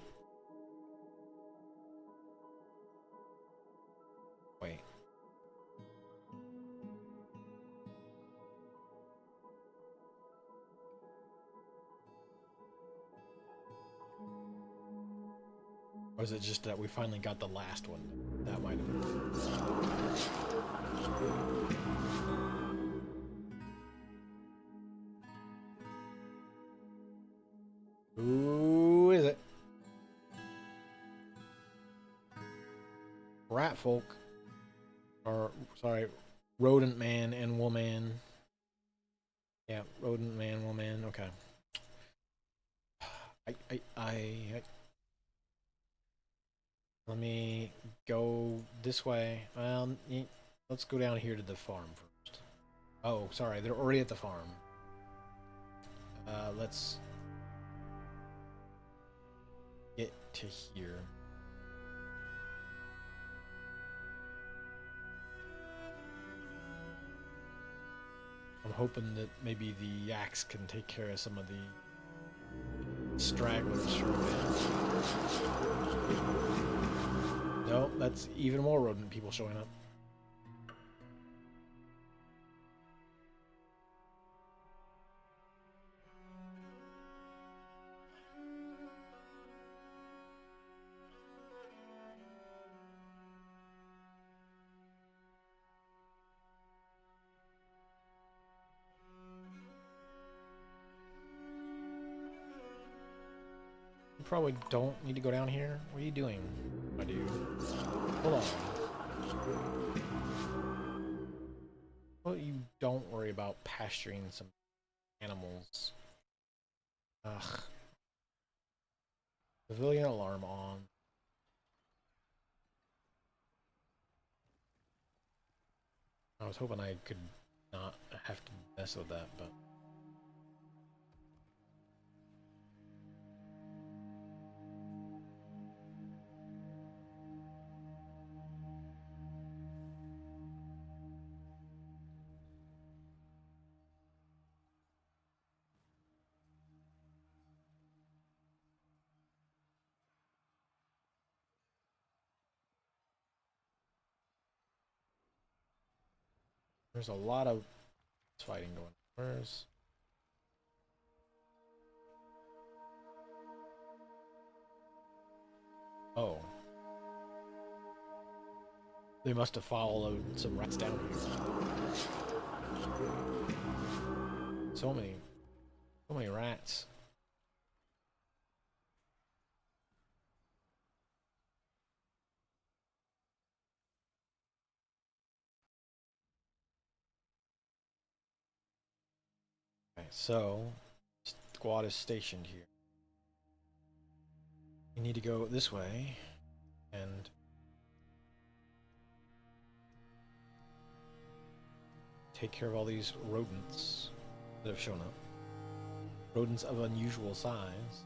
Wait. Or is it just that we finally got the last one? That might have been. Who is it? Rat folk. Or, sorry, rodent man and woman. Yeah, rodent man, woman. Okay. I let me go this way. Well, let's go down here to the farm first. Oh, sorry, they're already at the farm. Let's get to here. I'm hoping that maybe the yaks can take care of some of the stragglers for a bit. No, that's even more rodent people showing up. You probably don't need to go down here. What are you doing, my dude? Hold on. Well, you don't worry about pasturing some animals. Ugh. Pavilion alarm on. I was hoping I could not have to mess with that, but... There's a lot of fighting going on. Where's... Oh. They must have followed some rats down here. So many rats. Okay, so squad is stationed here. You need to go this way and take care of all these rodents that have shown up. Rodents of unusual size.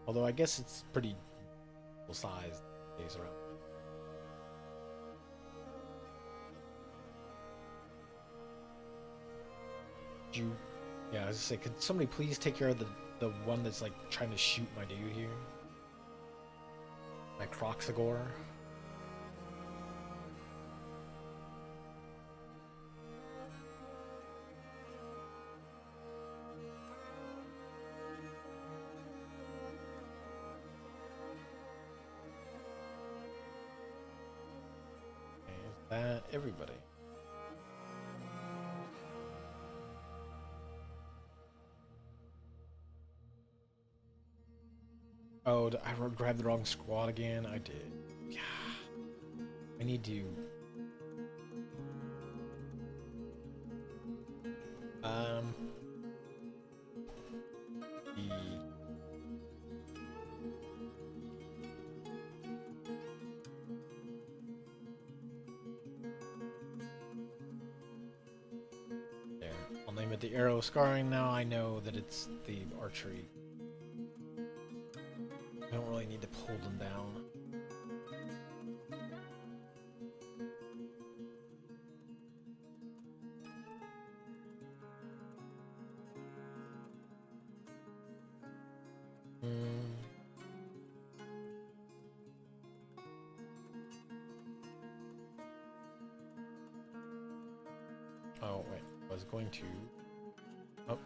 Although I guess it's pretty full size days around. Yeah, I was gonna say, could somebody please take care of the one that's like trying to shoot my dude here? My Croxagore. Okay, is that everybody? Oh, I grabbed the wrong squad again. I did. Yeah. I need to. The there. I'll name it the arrow scarring. Now I know that it's the archery. I don't really need to pull them down. Oh, wait. I was going to... Oh,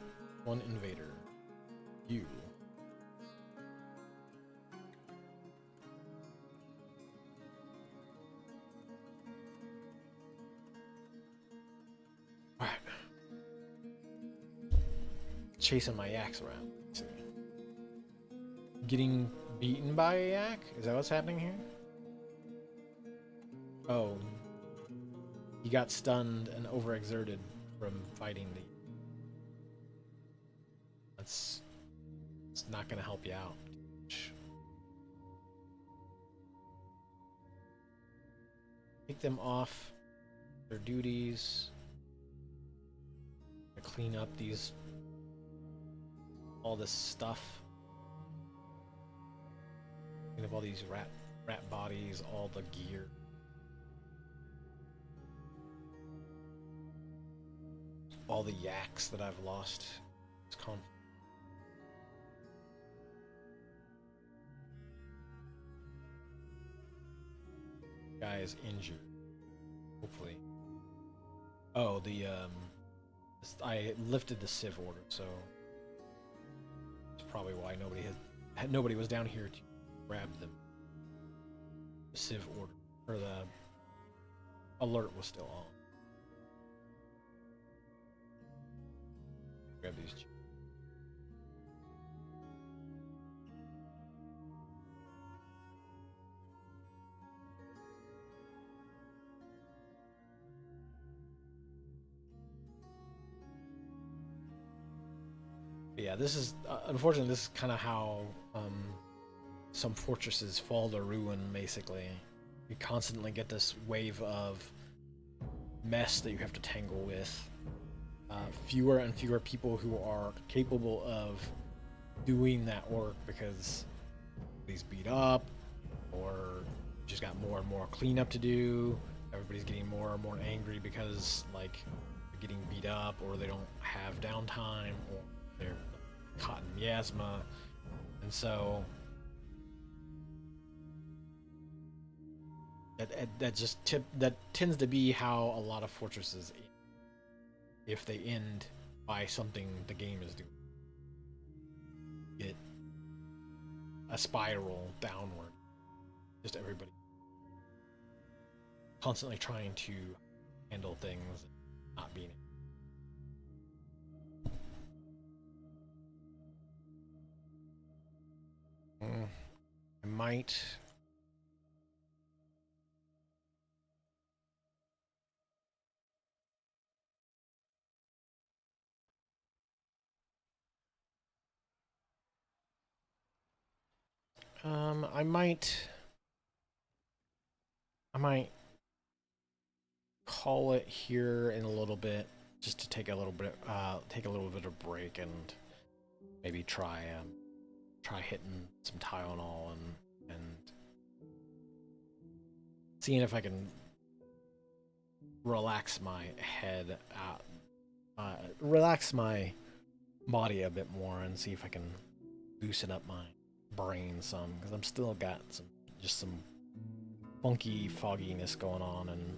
one invader. You. Alright. Chasing my yaks around. Let's see. Getting beaten by a yak? Is that what's happening here? Oh. He got stunned and overexerted from fighting the... It's not gonna help you out. Take them off their duties. Clean up all this stuff. Clean up all these rat bodies, all the gear. All the yaks that I've lost. It's conflict. Guy is injured. Hopefully. Oh, I lifted the Civ order, so that's probably why nobody was down here to grab them. The Civ order, or the alert was still on. Grab these. Yeah, this is unfortunately this is kind of how some fortresses fall to ruin. Basically, you constantly get this wave of mess that you have to tangle with. Fewer and fewer people who are capable of doing that work because he's beat up, or just got more and more cleanup to do. Everybody's getting more and more angry because like they're getting beat up, or they don't have downtime, or they're caught in miasma, and so that tends to be how a lot of fortresses end, if they end by something the game is doing. Get a spiral downward. Just everybody constantly trying to handle things and not being. I might. I might. I might call it here in a little bit, just to take a little bit, of break, and maybe try hitting some Tylenol and seeing if I can relax my head out, relax my body a bit more, and see if I can loosen up my brain some, because I'm still got some funky fogginess going on, and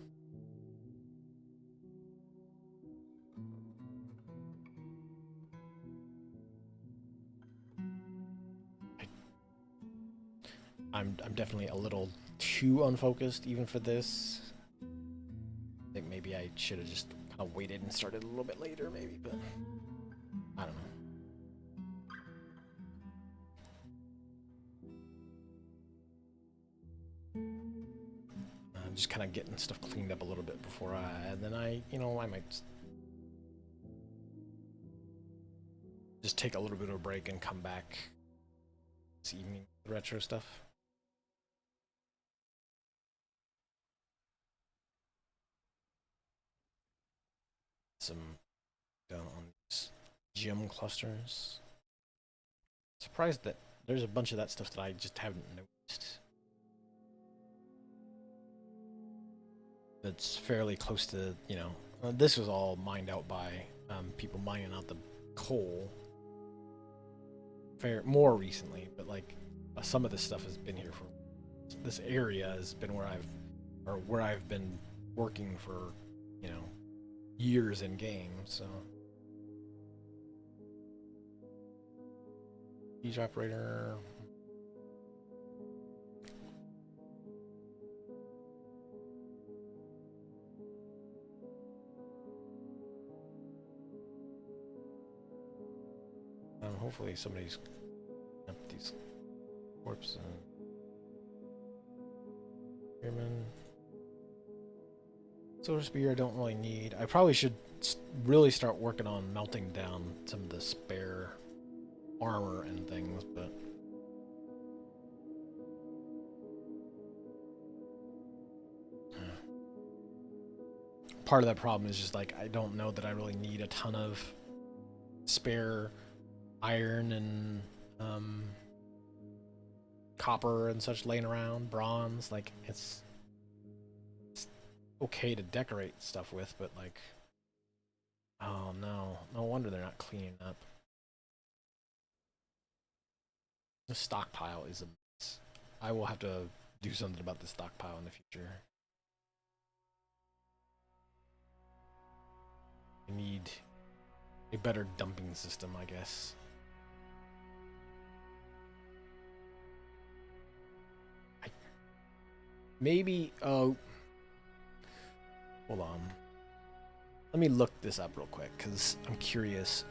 I'm definitely a little too unfocused even for this. I think maybe I should have just kind of waited and started a little bit later, maybe, but I don't know. I'm just kind of getting stuff cleaned up a little bit before and then I might just take a little bit of a break and come back this evening with retro stuff. Some done on these gym clusters. Surprised that there's a bunch of that stuff that I just haven't noticed. That's fairly close to, this was all mined out by people mining out the coal more recently, but like some of this stuff has been here for, this area has been where I've been working for, years in game, so. Siege operator. Hopefully somebody's up these corpses. Spearman. Silver Spear I don't really need. I probably should really start working on melting down some of the spare armor and things, but part of that problem is just like I don't know that I really need a ton of spare iron and copper and such laying around, bronze. Like it's okay to decorate stuff with, but like, oh no wonder they're not cleaning up. The stockpile is a mess. I will have to do something about the stockpile in the future. I need a better dumping system, I guess. Maybe, oh, hold on. Let me look this up real quick, because I'm curious.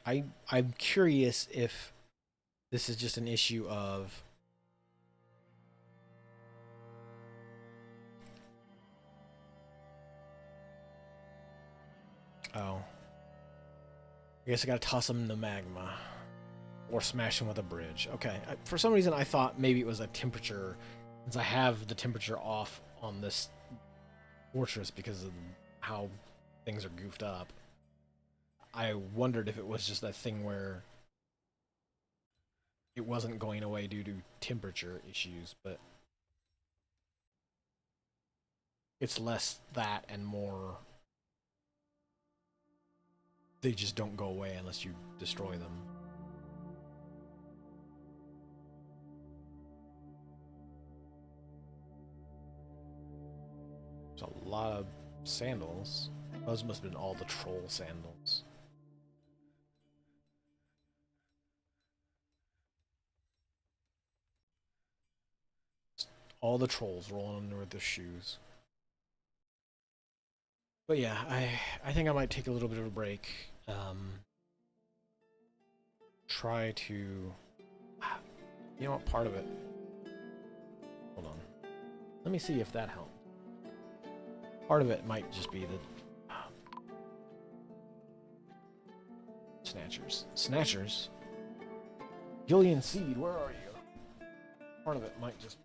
I'm curious if this is just an issue of oh, I guess I gotta toss them in the magma or smash them with a bridge. Okay, for some reason I thought maybe it was a temperature, since I have the temperature off on this fortress because of how things are goofed up. I wondered if it was just a thing where it wasn't going away due to temperature issues, but it's less that and more they just don't go away unless you destroy them. There's a lot of sandals. Those must have been all the troll sandals. All the trolls rolling under their shoes. But yeah, I think I might take a little bit of a break. Try to, you know what, part of it. Hold on. Let me see if that helps. Part of it might just be the snatchers. Snatchers? Gillian Seed, where are you? Part of it might just.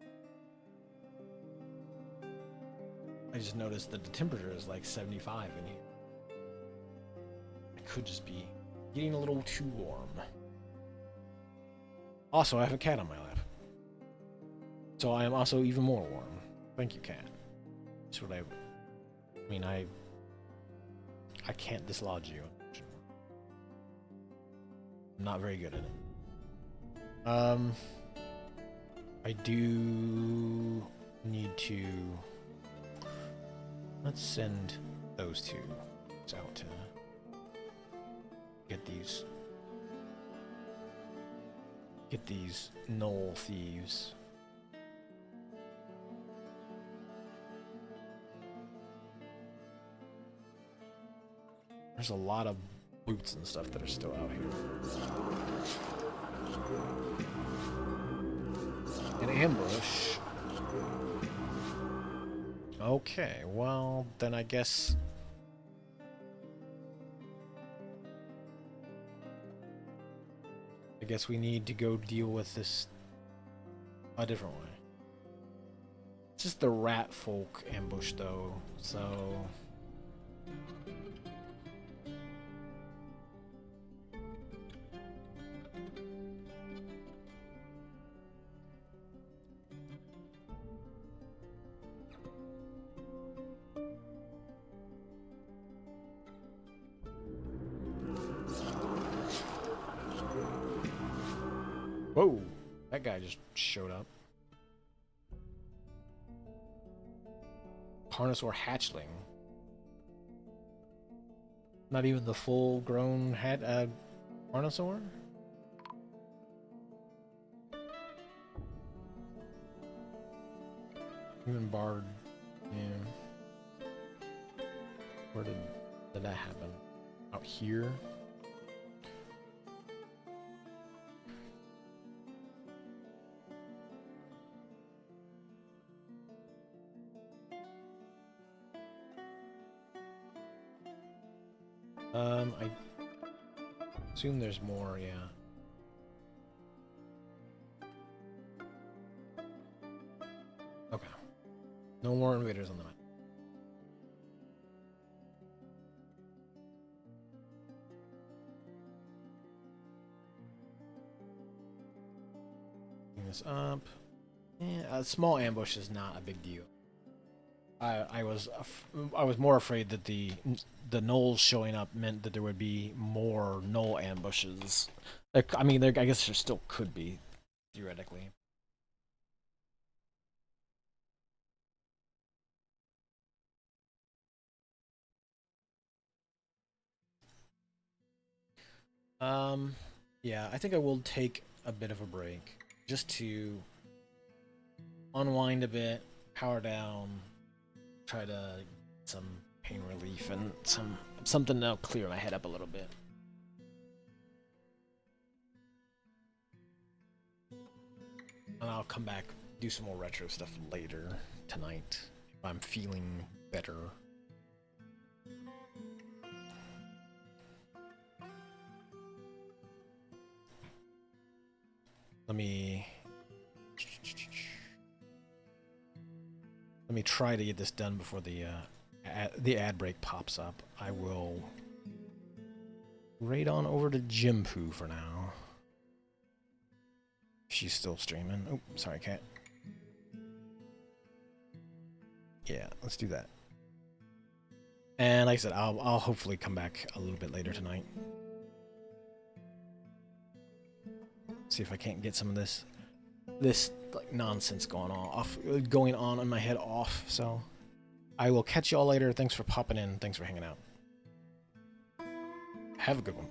I just noticed that the temperature is like 75 in here. It could just be getting a little too warm. Also, I have a cat on my lap. So I am also even more warm. Thank you, cat. That's what I mean, I can't dislodge you. I'm not very good at it. I do need to. Let's send those two out to get these knoll thieves. There's a lot of boots and stuff that are still out here. An ambush. Okay, well, then I guess. I guess we need to go deal with this a different way. It's just the rat folk ambush, though, so. Whoa, that guy just showed up. Carnosaur hatchling. Not even the full-grown Carnosaur? Even Bard, yeah. Where did that happen? Out here? I assume there's more, yeah. Okay. No more invaders on the map. Bring this up. Yeah, a small ambush is not a big deal. I was more afraid that the gnolls showing up meant that there would be more gnoll ambushes. Like, I mean, I guess there still could be, theoretically. Yeah, I think I will take a bit of a break just to unwind a bit, power down, try to get some pain relief and something that'll clear my head up a little bit. And I'll come back, do some more retro stuff later tonight if I'm feeling better. Let me try to get this done before the ad break pops up. I will raid on over to Jimpu for now. She's still streaming. Oh, sorry, cat. Yeah, let's do that. And like I said, I'll hopefully come back a little bit later tonight. See if I can't get some of this like nonsense going on in my head off. So I will catch y'all later. Thanks for popping in. Thanks for hanging out. Have a good one.